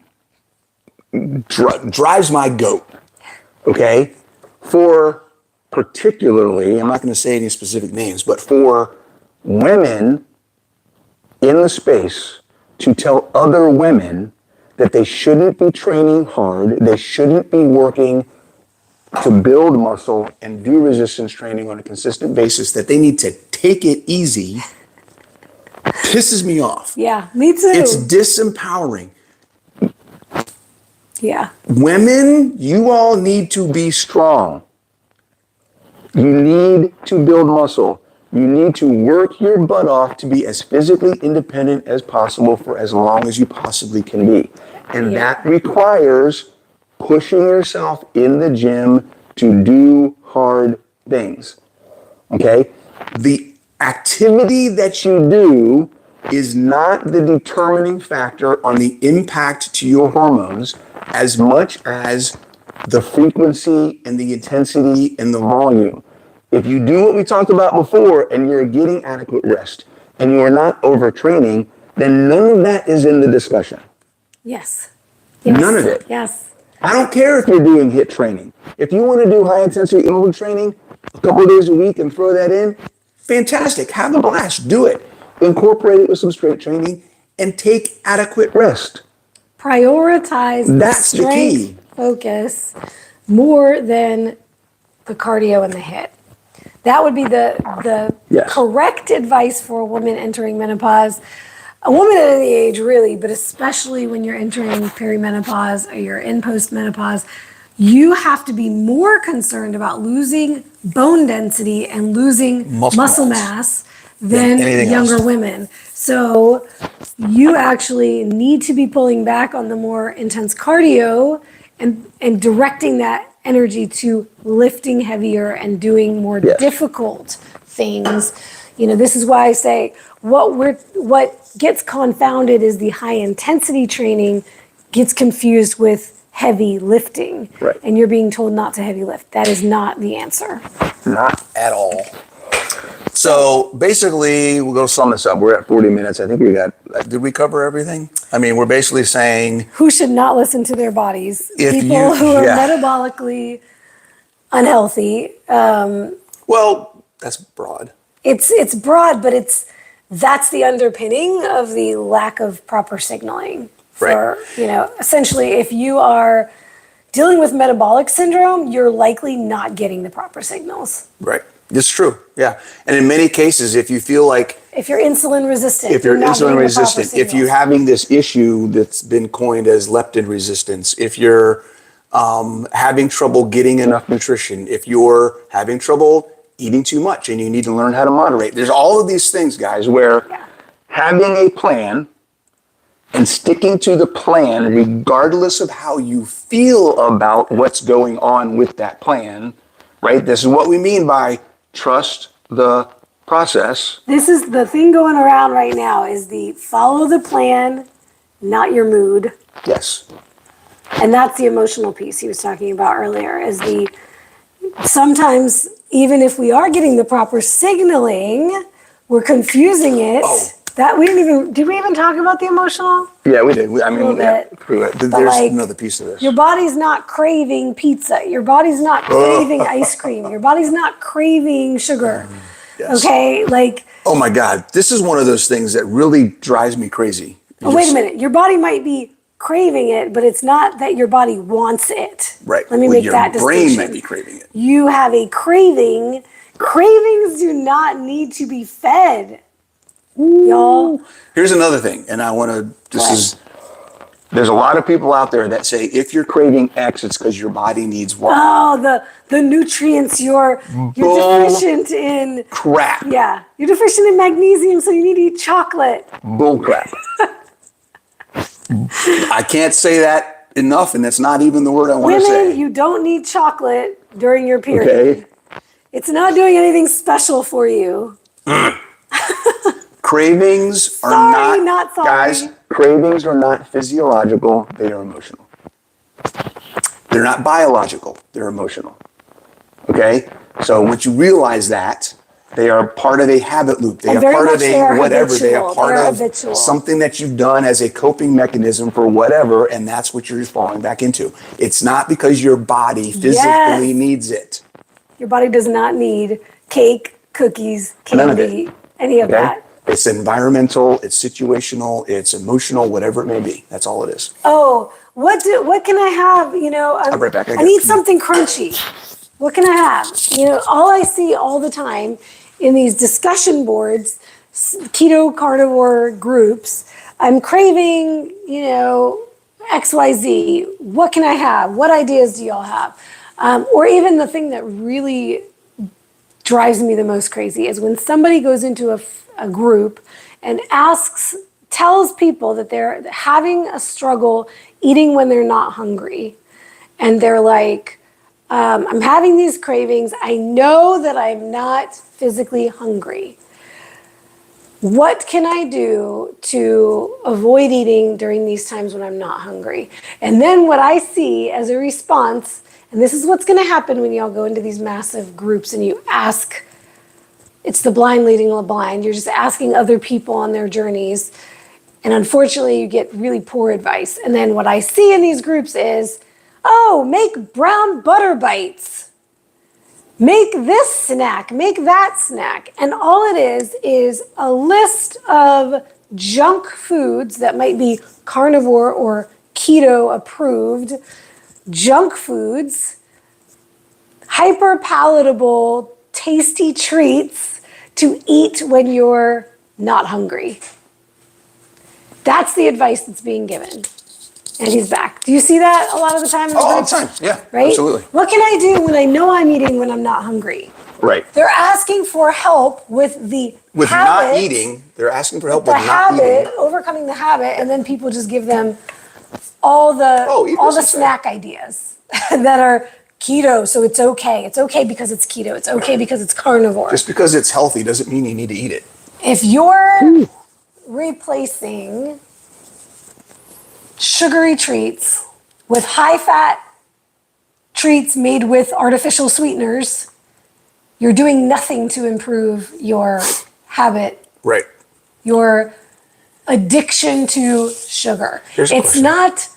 drives my goat, okay? For particularly, I'm not going to say any specific names, but for women in the space to tell other women that they shouldn't be training hard, they shouldn't be working to build muscle and do resistance training on a consistent basis, that they need to take it easy, pisses me off. Yeah, me too. It's disempowering. Yeah. Women, you all need to be strong. You need to build muscle. You need to work your butt off to be as physically independent as possible for as long as you possibly can be. And that requires pushing yourself in the gym to do hard things. Okay? The activity that you do is not the determining factor on the impact to your hormones as much as the frequency and the intensity and the volume. If you do what we talked about before and you're getting adequate rest and you are not overtraining, then none of that is in the discussion. Yes. Yes. None of it. Yes. I don't care if you're doing HIIT training. If you want to do high intensity interval training a couple of days a week and throw that in, fantastic. Have a blast. Do it. Incorporate it with some strength training and take adequate rest. Prioritize That's the the strength key. focus more than the cardio and the HIIT. That would be the Yes. correct advice for a woman entering menopause. A woman at any age, really, but especially when you're entering perimenopause or you're in postmenopause, you have to be more concerned about losing bone density and losing muscle mass than anything younger else. women. So you actually need to be pulling back on the more intense cardio and directing that energy to lifting heavier and doing more Yes. difficult things. You know, this is why I say what gets confounded is the high intensity training gets confused with heavy lifting. Right. And you're being told not to heavy lift. That is not the answer. Not at all. So basically, we'll go sum this up. We're at 40 minutes. I think did we cover everything? I mean, we're basically saying, Who should not listen to their bodies? If People you- who are yeah. metabolically unhealthy. well, that's broad. It's broad, but that's the underpinning of the lack of proper signaling. For, essentially, if you are dealing with metabolic syndrome, you're likely not getting the proper signals. Right. It's true. Yeah. And in many cases, if you feel like, If you're insulin resistant, if you're not insulin getting the proper resistant, if you're signals. having this issue that's been coined as leptin resistance, if you're having trouble getting enough nutrition, if you're having trouble eating too much and you need to learn how to moderate, there's all of these things, guys, where having a plan and sticking to the plan, regardless of how you feel about what's going on with that plan, right? This is what we mean by trust the process. This is the thing going around right now is the follow the plan, not your mood. Yes. And that's the emotional piece he was talking about earlier is sometimes even if we are getting the proper signaling, we're confusing it. Oh. That did we even talk about the emotional? Yeah, we did. I mean, bit. there's another piece of this. Your body's not craving pizza. Your body's not craving ice cream. Your body's not craving sugar. Yes. Okay? Oh my God. This is one of those things that really drives me crazy. Wait a minute. Your body might be craving it, but it's not that your body wants it. Right. Let me make that Your brain distinction. might be craving it. You have a craving. Cravings do not need to be fed. Y'all. Here's another thing, and I want to, there's a lot of people out there that say if you're craving X, it's because your body needs Y. Oh, the nutrients you're deficient in. Crap. Yeah, you're deficient in magnesium, so you need to eat chocolate. Bull crap. I can't say that enough, and that's not even the word I want to say. Women, you don't need chocolate during your period. Okay. It's not doing anything special for you. Cravings are not sorry. Guys, cravings are not physiological, they are emotional. They're not biological, they're emotional. Okay? So once you realize that, they are part of a habit loop. They And are very part much of they are a whatever. They are habitual. part They are of habitual. something that you've done as a coping mechanism for whatever, and that's what you're falling back into. It's not because your body physically needs it. Your body does not need cake, cookies, None of candy, it. any of that. It's environmental, it's situational, it's emotional, whatever it may be. That's all it is. Oh, what can I have? I'll be right back. I need something crunchy. What can I have? All I see all the time in these discussion boards, keto carnivore groups, I'm craving, XYZ. What can I have? What ideas do y'all have? Or even the thing that really drives me the most crazy is when somebody goes into a group and tells people that they're having a struggle eating when they're not hungry. And they're like, I'm having these cravings. I know that I'm not physically hungry. What can I do to avoid eating during these times when I'm not hungry? And then what I see as a response, and this is what's going to happen when y'all go into these massive groups and you ask, it's the blind leading the blind. You're just asking other people on their journeys. And unfortunately, you get really poor advice. And then what I see in these groups is, oh, make brown butter bites. Make this snack, make that snack. And all it is a list of junk foods that might be carnivore or keto approved, junk foods, hyper palatable, tasty treats to eat when you're not hungry. That's the advice that's being given. And he's back. Do you see that a lot of the time? All the time. Yeah, right? absolutely. What can I do when I know I'm eating when I'm not hungry? Right. They're asking for help with the With habit, not eating, they're asking for help the with not habit, eating. overcoming the habit, and then people just give them all the snack ideas that are keto, so it's okay. It's okay because it's keto. It's okay because it's carnivore. Just because it's healthy doesn't mean you need to eat it. If you're replacing sugary treats with high-fat treats made with artificial sweeteners, you're doing nothing to improve your habit, Right. your addiction to sugar. Here's a It's question. not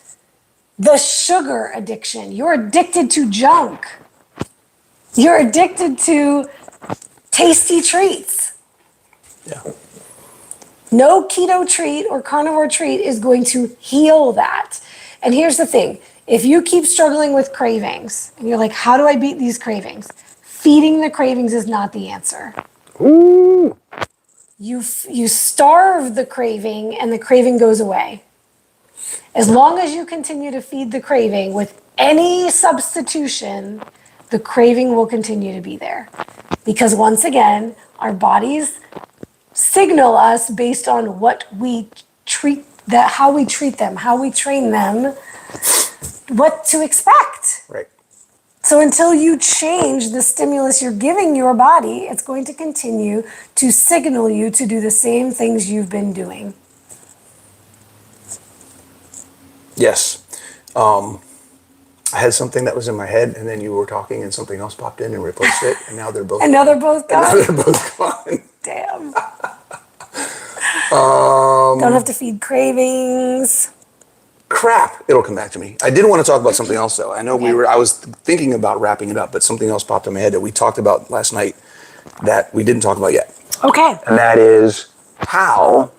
the sugar addiction. You're addicted to junk. You're addicted to tasty treats. Yeah. No keto treat or carnivore treat is going to heal that. And here's the thing. If you keep struggling with cravings and you're like, how do I beat these cravings? Feeding the cravings is not the answer. Ooh. You starve the craving and the craving goes away. As long as you continue to feed the craving with any substitution, the craving will continue to be there. Because once again, our bodies signal us based on what we treat, how we treat them, how we train them, what to expect. Right. So until you change the stimulus you're giving your body, it's going to continue to signal you to do the same things you've been doing. Yes. I had something that was in my head, and then you were talking, and something else popped in and replaced it, and now they're both And now they're both Now gone. they're both gone. Damn. Don't have to feed cravings. Crap. It'll come back to me. I did want to talk about something else, though. I know I was thinking about wrapping it up, but something else popped in my head that we talked about last night that we didn't talk about yet. Okay. And that is how,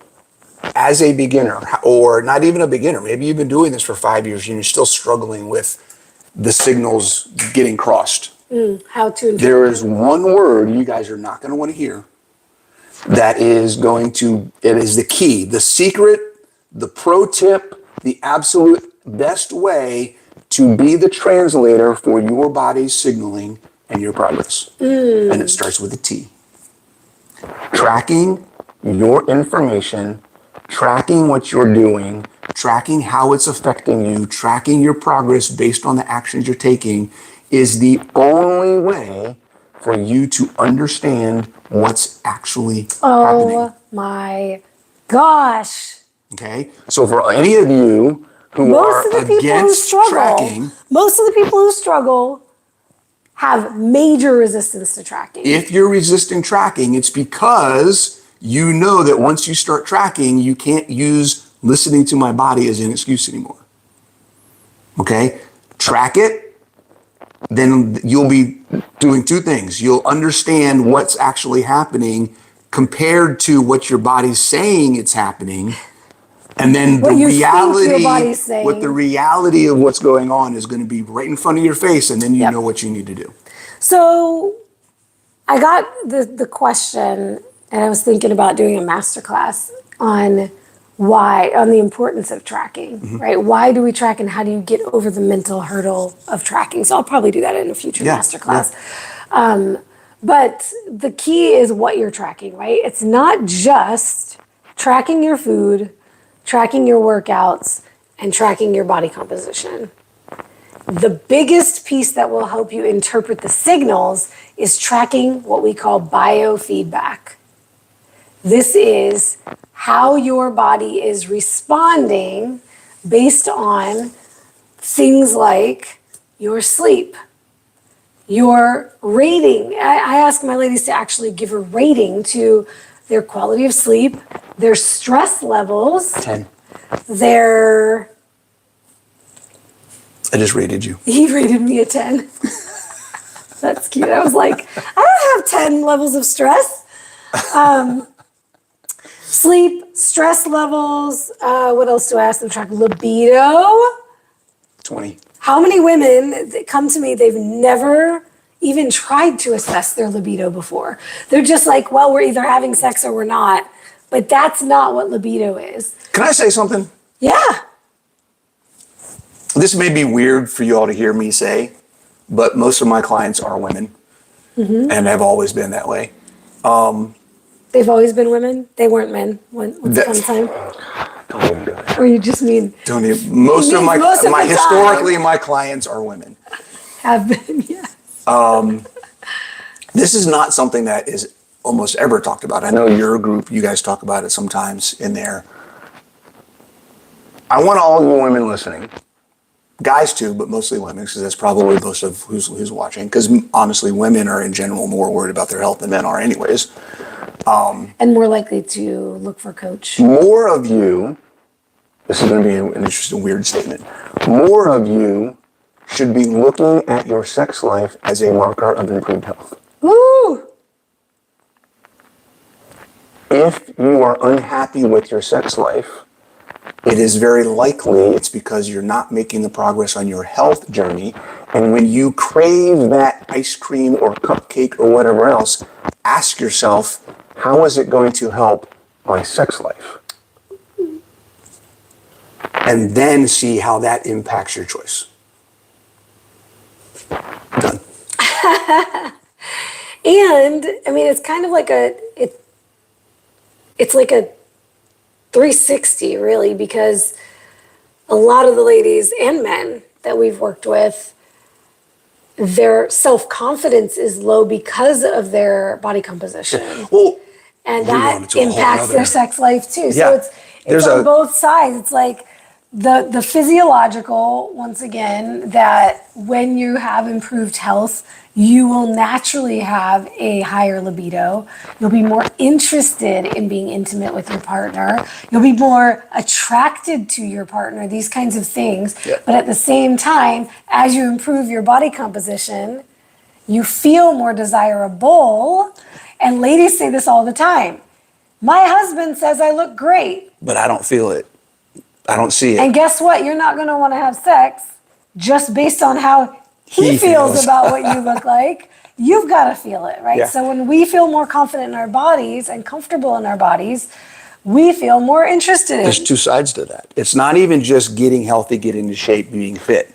as a beginner, or not even a beginner, maybe you've been doing this for 5 years and you're still struggling with the signals getting crossed. How to. There is one word you guys are not going to want to hear that is going to, it is the key, the secret, the pro tip, the absolute best way to be the translator for your body's signaling and your progress. And it starts with a T. Tracking your information, tracking what you're doing, tracking how it's affecting you, tracking your progress based on the actions you're taking is the only way for you to understand what's actually happening. Oh my gosh. Okay? So for any of you who are against tracking, most of the people who struggle have major resistance to tracking. if you're resisting tracking, it's because you know that once you start tracking, you can't use listening to my body as an excuse anymore. Okay? Track it, then you'll be doing two things. You'll understand what's actually happening compared to what your body's saying it's happening. And then What the you think your reality, body's saying. what the reality of what's going on is going to be right in front of your face, and then you know what you need to do. So I got the question, and I was thinking about doing a masterclass on the importance of tracking, right? Why do we track, and how do you get over the mental hurdle of tracking? So I'll probably do that in a future masterclass. But the key is what you're tracking, right? It's not just tracking your food, tracking your workouts, and tracking your body composition. The biggest piece that will help you interpret the signals is tracking what we call biofeedback. This is how your body is responding based on things like your sleep, your rating. I ask my ladies to actually give a rating to their quality of sleep, their stress levels, 10. their... I just rated you. He rated me a 10. That's cute. I was like, I don't have 10 levels of stress. Sleep, stress levels. What else do I ask them to track? Libido. 20. How many women that come to me, they've never even tried to assess their libido before. They're just like, well, we're either having sex or we're not. But that's not what libido is. Can I say something? Yeah. This may be weird for you all to hear me say, but most of my clients are women and have always been that way. They've always been women. They weren't men once upon a time. Don't even do it. Or you just mean Don't even. Most of most of my the historically, my clients are women. have been, yes. This is not something that is almost ever talked about. I know your group, you guys talk about it sometimes in there. I want all you women listening, guys too, but mostly women, because that's probably most of who's watching. Because honestly, women are in general more worried about their health than men are anyways. And more likely to look for a coach. More of you, this is going to be an interesting, weird statement. More of you should be looking at your sex life as a marker of improved health. Woo! If you are unhappy with your sex life, it is very likely it's because you're not making the progress on your health journey. And when you crave that ice cream or cupcake or whatever else, ask yourself, how is it going to help my sex life? And then see how that impacts your choice. Done. And I mean, it's kind of like it's like a 360 really, because a lot of the ladies and men that we've worked with, their self-confidence is low because of their body composition. Well, And we're going that to a whole impacts nother- their sex life too. Yeah. So it's There's on both sides. It's like the physiological, once again, that when you have improved health, you will naturally have a higher libido. You'll be more interested in being intimate with your partner. You'll be more attracted to your partner, these kinds of things. Yeah. But at the same time, as you improve your body composition, you feel more desirable. And ladies say this all the time. My husband says I look great. but I don't feel it. I don't see it. And guess what? You're not going to want to have sex just based on how he He feels feels. about what you look like. You've got to feel it, right? Yeah. So when we feel more confident in our bodies and comfortable in our bodies, we feel more interested in. There's two sides to that. It's not even just getting healthy, getting into shape, being fit.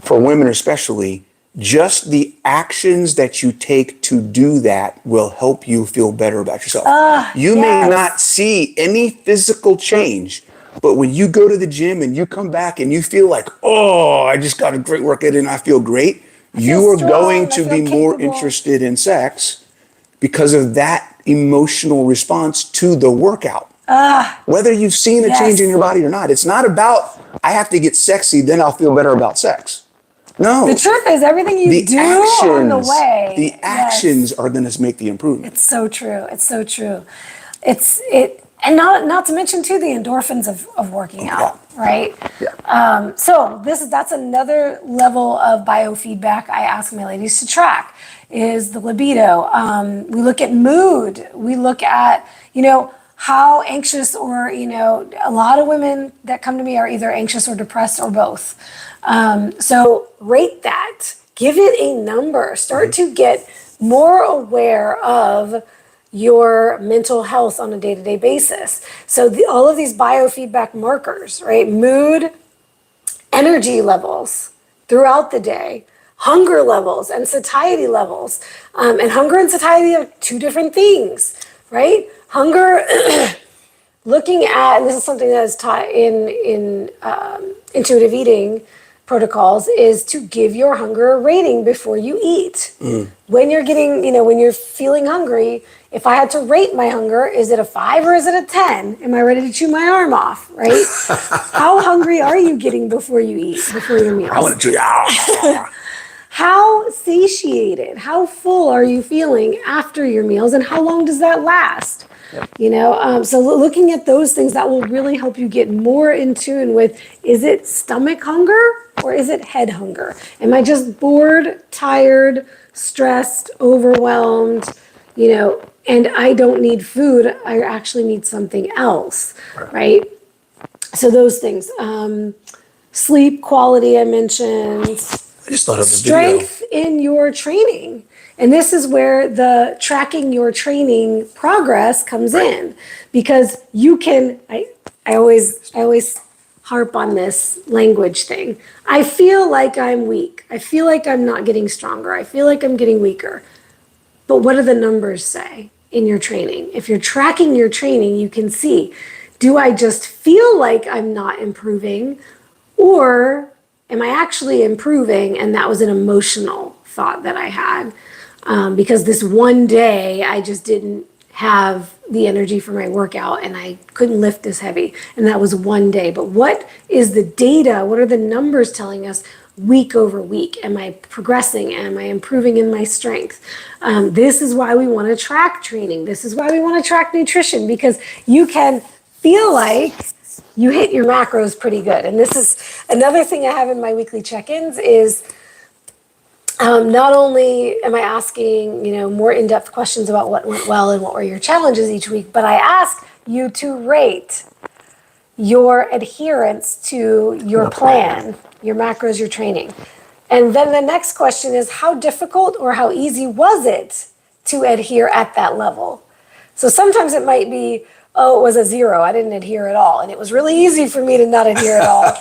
For women especially, just the actions that you take to do that will help you feel better about yourself. You may yes. not see any physical change, but when you go to the gym and you come back and you feel like, oh, I just got a great workout and I feel great, you are strong, going I to feel be more capable. interested in sex because of that emotional response to the workout. Whether you've seen a Yes. change in your body or not, it's not about, I have to get sexy, then I'll feel better about sex. No. The truth is, everything you The do actions, on the way. the yes. actions are going to make the improvement. It's so true. It's so true. And not to mention too the endorphins of working out, right? Yeah. So that's another level of biofeedback I ask my ladies to track is the libido. We look at mood. We look at, how anxious or, a lot of women that come to me are either anxious or depressed or both. So rate that, give it a number, start to get more aware of your mental health on a day-to-day basis. So all of these biofeedback markers, right? Mood, energy levels throughout the day, hunger levels and satiety levels. And hunger and satiety are two different things, right? Hunger, looking at, and this is something that is taught in intuitive eating protocols, is to give your hunger a rating before you eat. When you're when you're feeling hungry, if I had to rate my hunger, is it a 5 or is it a 10? Am I ready to chew my arm off, right? How hungry are you getting before you eat, before your meals? I want to How satiated, how full are you feeling after your meals, and how long does that last? So looking at those things, that will really help you get more in tune with, is it stomach hunger or is it head hunger? Am I just bored, tired, stressed, overwhelmed, and I don't need food, I actually need something else, right? So those things. Sleep quality, I mentioned. I just thought of the Strength in your training. And this is where the tracking your training progress comes in, because you can, I always harp on this language thing. I feel like I'm weak. I feel like I'm not getting stronger. I feel like I'm getting weaker. But what do the numbers say in your training? If you're tracking your training, you can see, do I just feel like I'm not improving, or am I actually improving and that was an emotional thought that I had? Because this one day I just didn't have the energy for my workout and I couldn't lift this heavy, and that was one day. But what is the data? What are the numbers telling us week over week? Am I progressing? Am I improving in my strength? This is why we want to track training. This is why we want to track nutrition, because you can feel like you hit your macros pretty good. And this is another thing I have in my weekly check-ins is not only am I asking, more in-depth questions about what went well and what were your challenges each week, but I ask you to rate your adherence to your plan, your macros, your training. And then the next question is, how difficult or how easy was it to adhere at that level? So sometimes it might be, oh, it was a 0. I didn't adhere at all. And it was really easy for me to not adhere at all,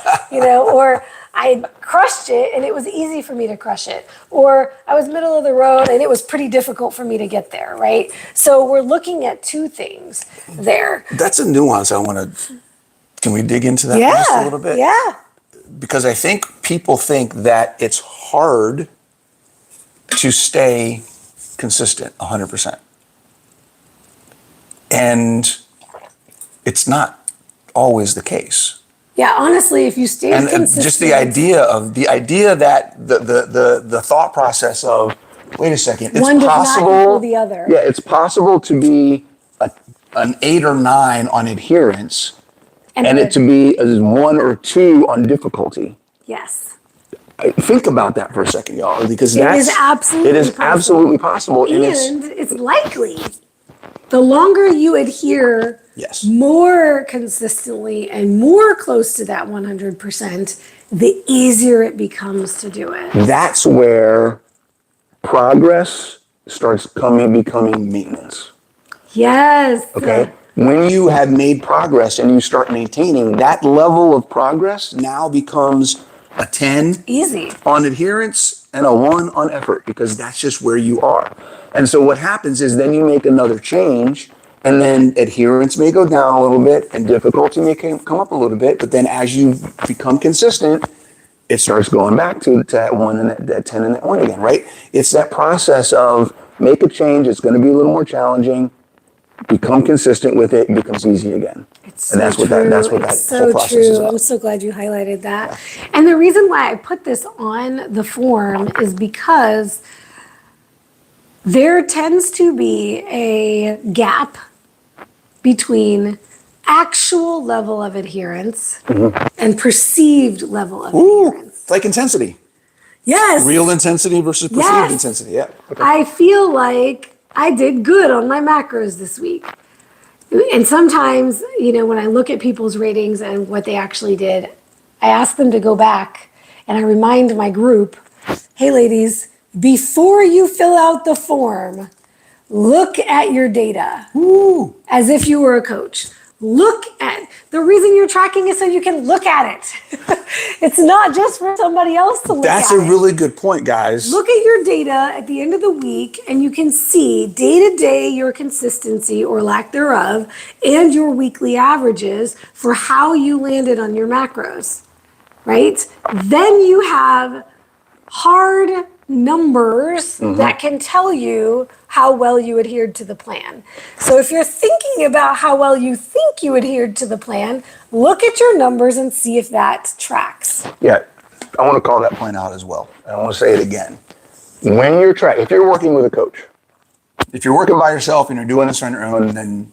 or I crushed it and it was easy for me to crush it. Or I was middle of the road and it was pretty difficult for me to get there, right? So we're looking at two things there. That's a nuance I want to, can we dig into that just a little bit? Yeah. Because I think people think that it's hard to stay consistent 100%. And it's not always the case. Yeah, honestly, if you stay consistent. Just the idea that the thought process of, wait a second, it's one possible. Does not equal the other. Yeah, it's possible to be an 8 or 9 on adherence, and it to be a 1 or 2 on difficulty. Yes. Think about that for a second, y'all, because it is absolutely possible. And it's likely. The longer you adhere more consistently and more close to that 100%, the easier it becomes to do it. That's where progress starts becoming maintenance. Yes. Okay. When you have made progress and you start maintaining, that level of progress now becomes a 10 easy on adherence and a 1 on effort, because that's just where you are. And so what happens is then you make another change, and then adherence may go down a little bit and difficulty may come up a little bit, but then as you become consistent, it starts going back to that 1 and that 10 and that 1 again, right? It's that process of make a change, it's going to be a little more challenging, become consistent with it, it becomes easy again. It's and that's so what true. that whole process is about. I'm so glad you highlighted that. Yeah. And the reason why I put this on the form is because there tends to be a gap between actual level of adherence and perceived level of adherence. It's like intensity. Yes. Real intensity versus perceived intensity. Yeah. Okay. I feel like I did good on my macros this week. And sometimes, when I look at people's ratings and what they actually did, I ask them to go back and I remind my group, hey ladies, before you fill out the form, look at your data. As if you were a coach. Look at, the reason you're tracking is so you can look at it. It's not just for somebody else to look at it. That's a really good point, guys. Look at your data at the end of the week and you can see day to day your consistency or lack thereof and your weekly averages for how you landed on your macros, right? Then you have hard numbers that can tell you how well you adhered to the plan. So if you're thinking about how well you think you adhered to the plan, look at your numbers and see if that tracks. Yeah, I want to call that point out as well. And I want to say it again. When you're if you're working with a coach, if you're working by yourself and you're doing this on your own, then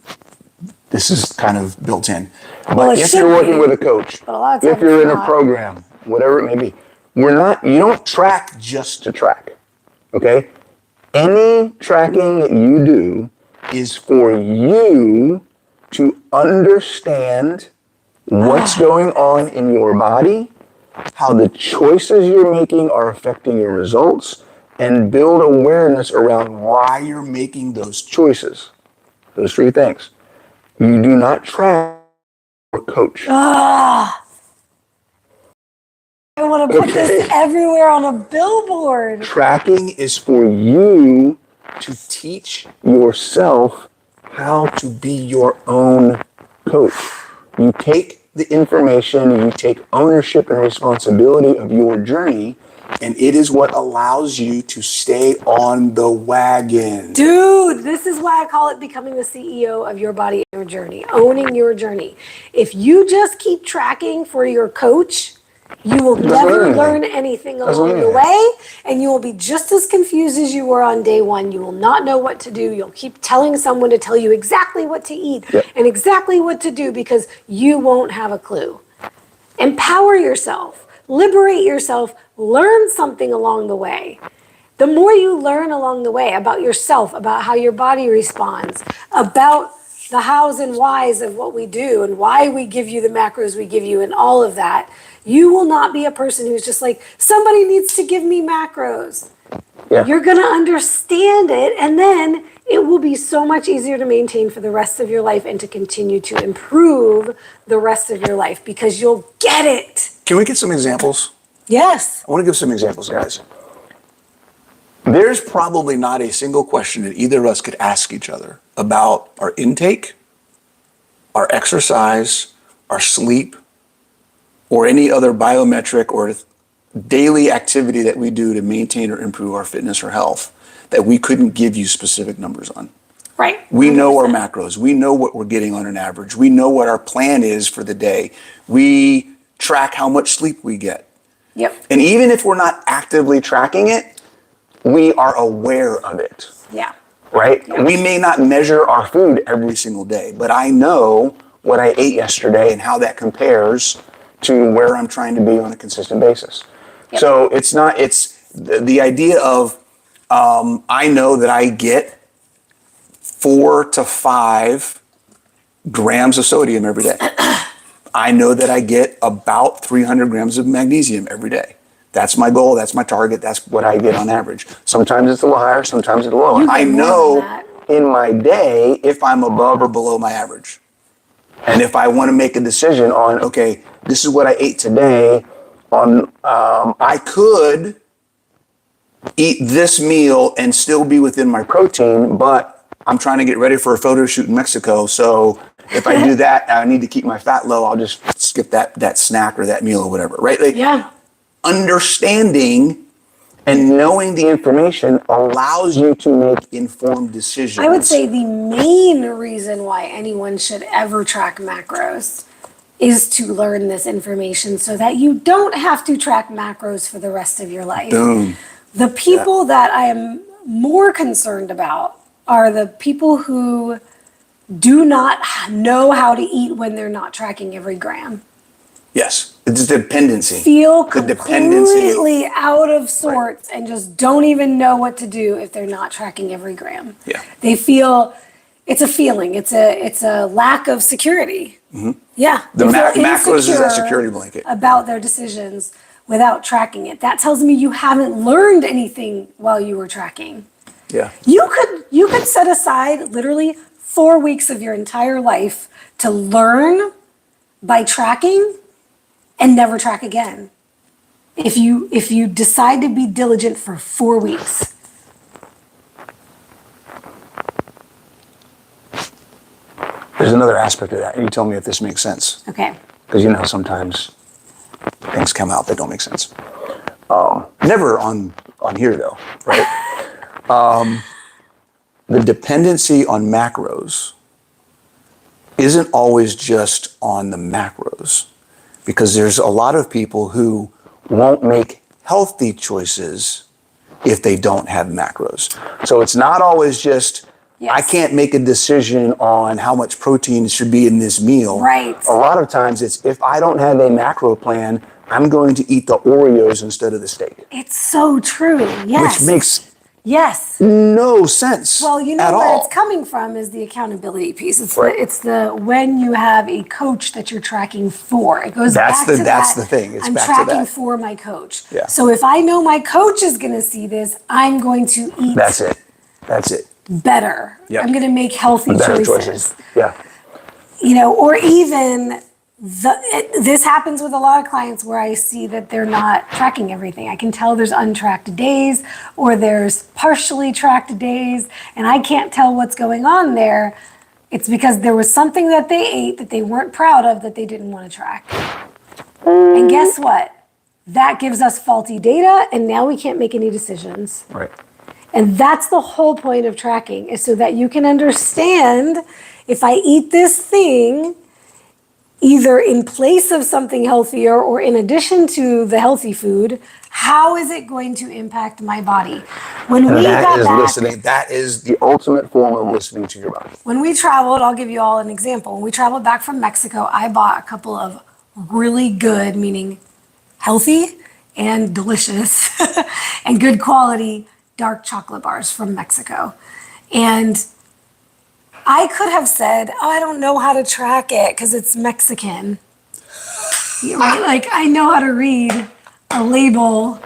this is kind of built in. But if you're working with a coach, if you're in a program, whatever it may be, you don't track just to track. Okay? Any tracking that you do is for you to understand what's going on in your body, how the choices you're making are affecting your results, and build awareness around why you're making those choices. Those three things. You do not track or coach. I want to put this everywhere on a billboard. Tracking is for you to teach yourself how to be your own coach. You take the information, you take ownership and responsibility of your journey, and it is what allows you to stay on the wagon. Dude, this is why I call it becoming the CEO of your body and your journey, owning your journey. If you just keep tracking for your coach, you will never learn anything along the way, and you will be just as confused as you were on day one. You will not know what to do. You'll keep telling someone to tell you exactly what to eat and exactly what to do because you won't have a clue. Empower yourself, liberate yourself, learn something along the way. The more you learn along the way about yourself, about how your body responds, about the hows and whys of what we do and why we give you the macros we give you and all of that, you will not be a person who's just like, somebody needs to give me macros. Yeah. You're going to understand it, and then it will be so much easier to maintain for the rest of your life and to continue to improve the rest of your life because you'll get it. Can we get some examples? Yes. I want to give some examples, guys. There's probably not a single question that either of us could ask each other about our intake, our exercise, our sleep, or any other biometric or daily activity that we do to maintain or improve our fitness or health that we couldn't give you specific numbers on. Right. 100%. We know our macros. We know what we're getting on an average. We know what our plan is for the day. We track how much sleep we get. Yep. And even if we're not actively tracking it, we are aware of it. Yeah. Right? Yep. We may not measure our food every single day, but I know what I ate yesterday and how that compares to where I'm trying to be on a consistent basis. Yep. So it's the idea of, I know that I get 4 to 5 grams of sodium every day. I know that I get about 300 grams of magnesium every day. That's my goal. That's my target. That's what I get on average. Sometimes it's a little higher. Sometimes it's a little lower. I know in my day if I'm above or below my average. And if I want to make a decision on, okay, this is what I ate today, I could eat this meal and still be within my protein, but I'm trying to get ready for a photo shoot in Mexico. So if I do that, I need to keep my fat low. I'll just skip that snack or that meal or whatever, right? Understanding and knowing the information allows you to make informed decisions. I would say the main reason why anyone should ever track macros is to learn this information so that you don't have to track macros for the rest of your life. Boom. The people that I am more concerned about are the people who do not know how to eat when they're not tracking every gram. Yes, it's dependency. Feel completely out of sorts and just don't even know what to do if they're not tracking every gram. Yeah. They feel, it's a feeling, it's a lack of security. Mm-hmm. Yeah. The macros is that security blanket. About their decisions without tracking it. That tells me you haven't learned anything while you were tracking. Yeah. You could set aside literally 4 weeks of your entire life to learn by tracking and never track again. If you decide to be diligent for 4 weeks. There's another aspect of that, and you tell me if this makes sense. Okay. Because sometimes things come out that don't make sense. Never on here though, right? The dependency on macros isn't always just on the macros, because there's a lot of people who won't make healthy choices if they don't have macros. So it's not always just, I can't make a decision on how much protein should be in this meal. Right. A lot of times it's, if I don't have a macro plan, I'm going to eat the Oreos instead of the steak. It's so true. Yes. Which makes no sense. Well, you know at where all. it's coming from is the accountability piece. It's Right. it's the when you have a coach that you're tracking for. It goes That's back to that's that. the thing. It's I'm back to tracking that. for my coach. Yeah. So if I know my coach is going to see this, I'm going to eat. That's it. That's it. Better. Yep. I'm going to make healthy Better choices. Yeah. You know, or even this happens with a lot of clients where I see that they're not tracking everything. I can tell there's untracked days or there's partially tracked days, and I can't tell what's going on there. It's because there was something that they ate that they weren't proud of that they didn't want to track. And guess what? That gives us faulty data, and now we can't make any decisions. Right. And that's the whole point of tracking, is so that you can understand, if I eat this thing, either in place of something healthier or in addition to the healthy food, how is it going to impact my body? When we got back, listening. That is the ultimate form of listening to your body. when we traveled, I'll give you all an example. When we traveled back from Mexico, I bought a couple of really good, meaning healthy and delicious and good quality dark chocolate bars from Mexico. And I could have said, oh, I don't know how to track it because it's Mexican. Right? Like, I know how to read a label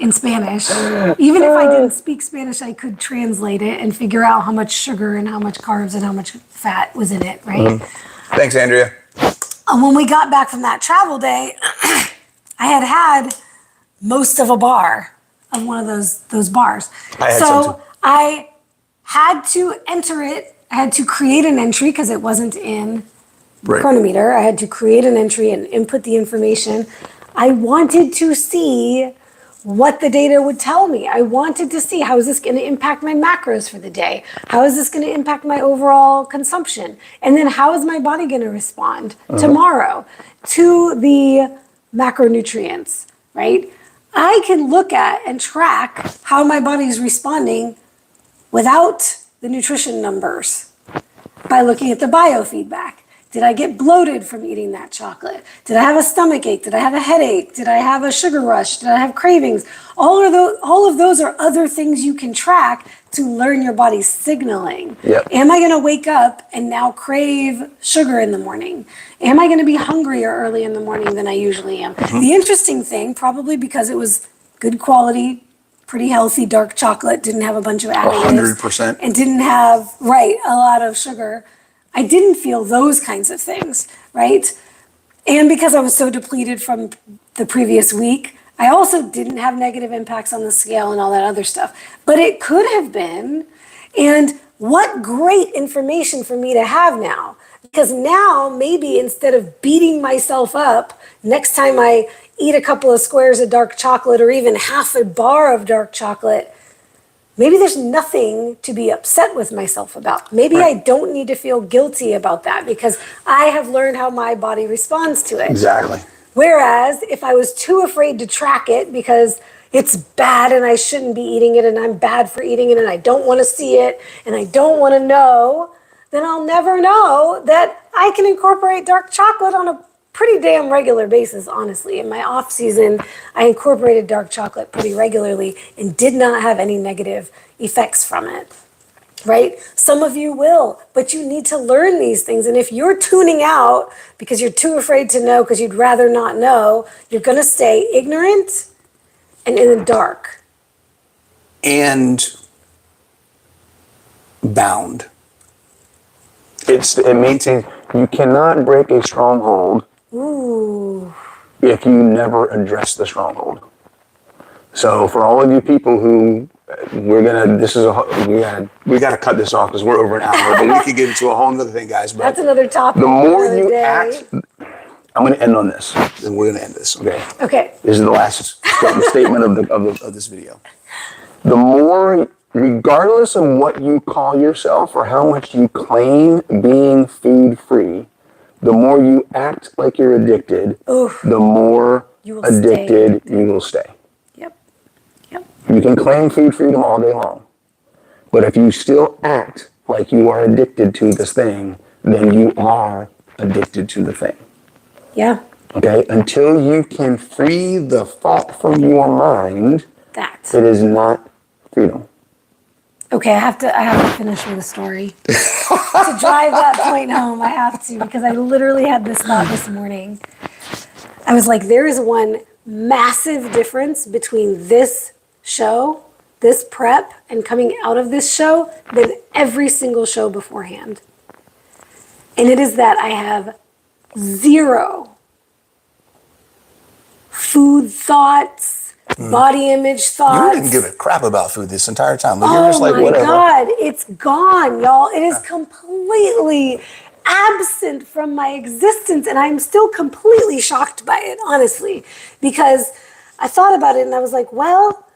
in Spanish. Even if I didn't speak Spanish, I could translate it and figure out how much sugar and how much carbs and how much fat was in it, right? Thanks, Andrea. When we got back from that travel day, I had most of a bar of one of those bars. I had some too. I had to enter it. I had to create an entry because it wasn't in Chronometer. I had to create an entry and input the information. I wanted to see what the data would tell me. I wanted to see, how is this going to impact my macros for the day? How is this going to impact my overall consumption? And then how is my body going to respond tomorrow to the macronutrients, right? I can look at and track how my body is responding without the nutrition numbers by looking at the biofeedback. Did I get bloated from eating that chocolate? Did I have a stomach ache? Did I have a headache? Did I have a sugar rush? Did I have cravings? All of those are other things you can track to learn your body's signaling. Yep. Am I going to wake up and now crave sugar in the morning? Am I going to be hungrier early in the morning than I usually am? The interesting thing, probably because it was good quality, pretty healthy dark chocolate, didn't have a bunch of additives. 100%. And didn't have, a lot of sugar. I didn't feel those kinds of things, right? And because I was so depleted from the previous week, I also didn't have negative impacts on the scale and all that other stuff. But it could have been. And what great information for me to have now. Because now, maybe instead of beating myself up, next time I eat a couple of squares of dark chocolate or even half a bar of dark chocolate, maybe there's nothing to be upset with myself about. Maybe I don't need to feel guilty about that because I have learned how my body responds to it. Exactly. Whereas if I was too afraid to track it because it's bad and I shouldn't be eating it and I'm bad for eating it and I don't want to see it and I don't want to know, then I'll never know that I can incorporate dark chocolate on a pretty damn regular basis, honestly. In my off season, I incorporated dark chocolate pretty regularly and did not have any negative effects from it, right? Some of you will, but you need to learn these things. And if you're tuning out because you're too afraid to know because you'd rather not know, you're going to stay ignorant and in the dark. And bound. It maintains, you cannot break a stronghold if you never address the stronghold. So for all of you people who we got to cut this off because we're over an hour, but we could get into a whole other thing, guys. But that's another topic. The more you act, I'm going to end on this. Then we're going to end this. Okay. This is the last statement of this video. The more, regardless of what you call yourself or how much you claim being food free, the more you act like you're addicted, the more You will addicted, stay. you will stay. Yep. Yep. You can claim food freedom all day long, but if you still act like you are addicted to this thing, then you are addicted to the thing. Yeah. Okay? Until you can free the thought from your mind, it is not freedom. Okay, I have to finish with a story. To drive that point home, I have to, because I literally had this thought this morning. I was like, there is one massive difference between this show, this prep, and coming out of this show than every single show beforehand. And it is that I have zero food thoughts, body image thoughts. You didn't give a crap about food this entire time. Like, Oh you're just like, my whatever. God, it's gone, y'all. It is completely absent from my existence, and I'm still completely shocked by it, honestly, because I thought about it and I was like, well,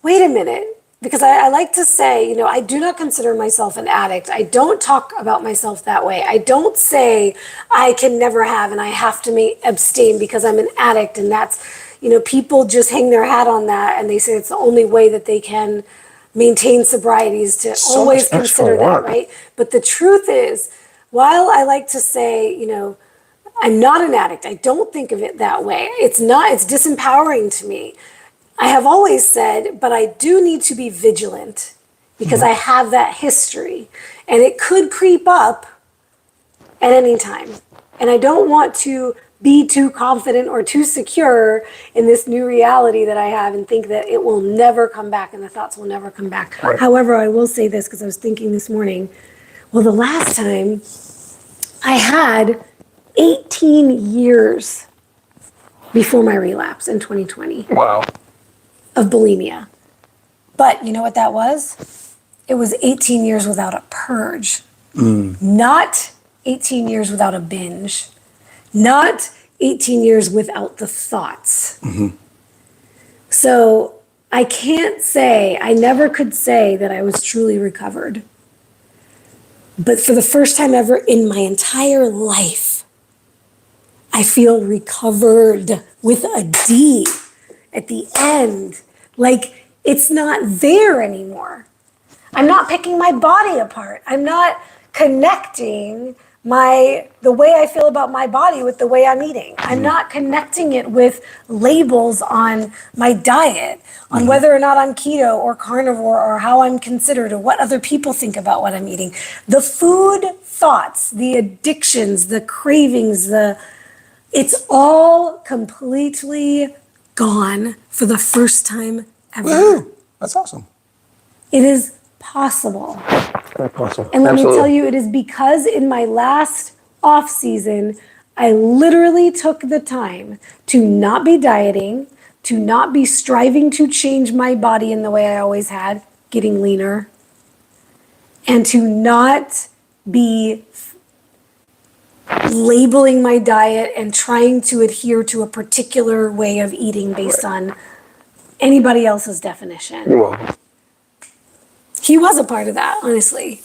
wait a minute. Because I like to say, you know, I do not consider myself an addict. I don't talk about myself that way. I don't say I can never have and I have to abstain because I'm an addict, and that's, you know, people just hang their hat on that and they say it's the only way that they can maintain sobriety is to always consider that, right? But the truth is, while I like to say, you know, I'm not an addict, I don't think of it that way. It's disempowering to me. I have always said, but I do need to be vigilant because I have that history and it could creep up at any time. And I don't want to be too confident or too secure in this new reality that I have and think that it will never come back and the thoughts will never come back. Right. However, I will say this because I was thinking this morning, well, the last time I had 18 years before my relapse in 2020. Wow. Of bulimia. But you know what that was? It was 18 years without a purge. Not 18 years without a binge. Not 18 years without the thoughts. So I can't say, I never could say that I was truly recovered. But for the first time ever in my entire life, I feel recovered with a D at the end. Like it's not there anymore. I'm not picking my body apart. I'm not connecting the way I feel about my body with the way I'm eating. I'm not connecting it with labels on my diet, on whether or not I'm keto or carnivore or how I'm considered or what other people think about what I'm eating. The food thoughts, the addictions, the cravings, it's all completely gone for the first time ever. Woohoo! That's awesome. It is possible. Very possible. And let me tell you, it is because in my last off season, I literally took the time to not be dieting, to not be striving to change my body in the way I always had, getting leaner, and to not be labeling my diet and trying to adhere to a particular way of eating based on anybody else's definition. You're welcome. He was a part of that, honestly.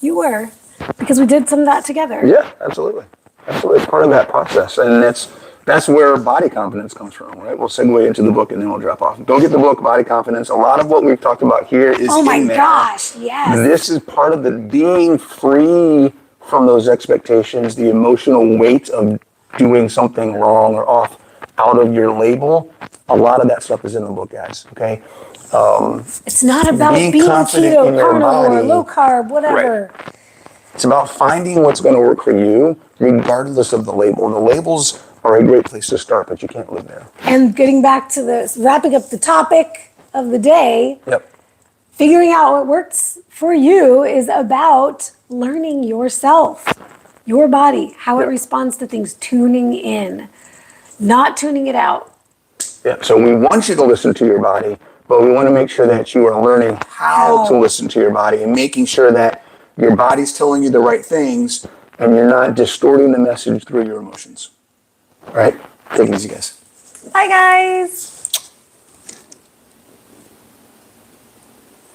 You were, because we did some of that together. Yeah, absolutely. Absolutely. It's part of that process. And that's where body confidence comes from, right? We'll segue into the book and then we'll drop off. Go get the book, Body Confidence. A lot of what we've talked about here is oh my in there. gosh, yes. This is part of the being free from those expectations, the emotional weight of doing something wrong or off out of your label. A lot of that stuff is in the book, guys, okay? It's not about being confident keto, in your carnivore, body. low carb, whatever. Right. It's about finding what's going to work for you, regardless of the label. The labels are a great place to start, but you can't live there. And getting back to wrapping up the topic of the day, figuring out what works for you is about learning yourself, your body, how it responds to things, tuning in, not tuning it out. Yeah, so we want you to listen to your body, but we want to make sure that you are learning how to listen to your body and making sure that your body's telling you the right things and you're not distorting the message through your emotions. All right? Take it easy, guys. Bye, guys.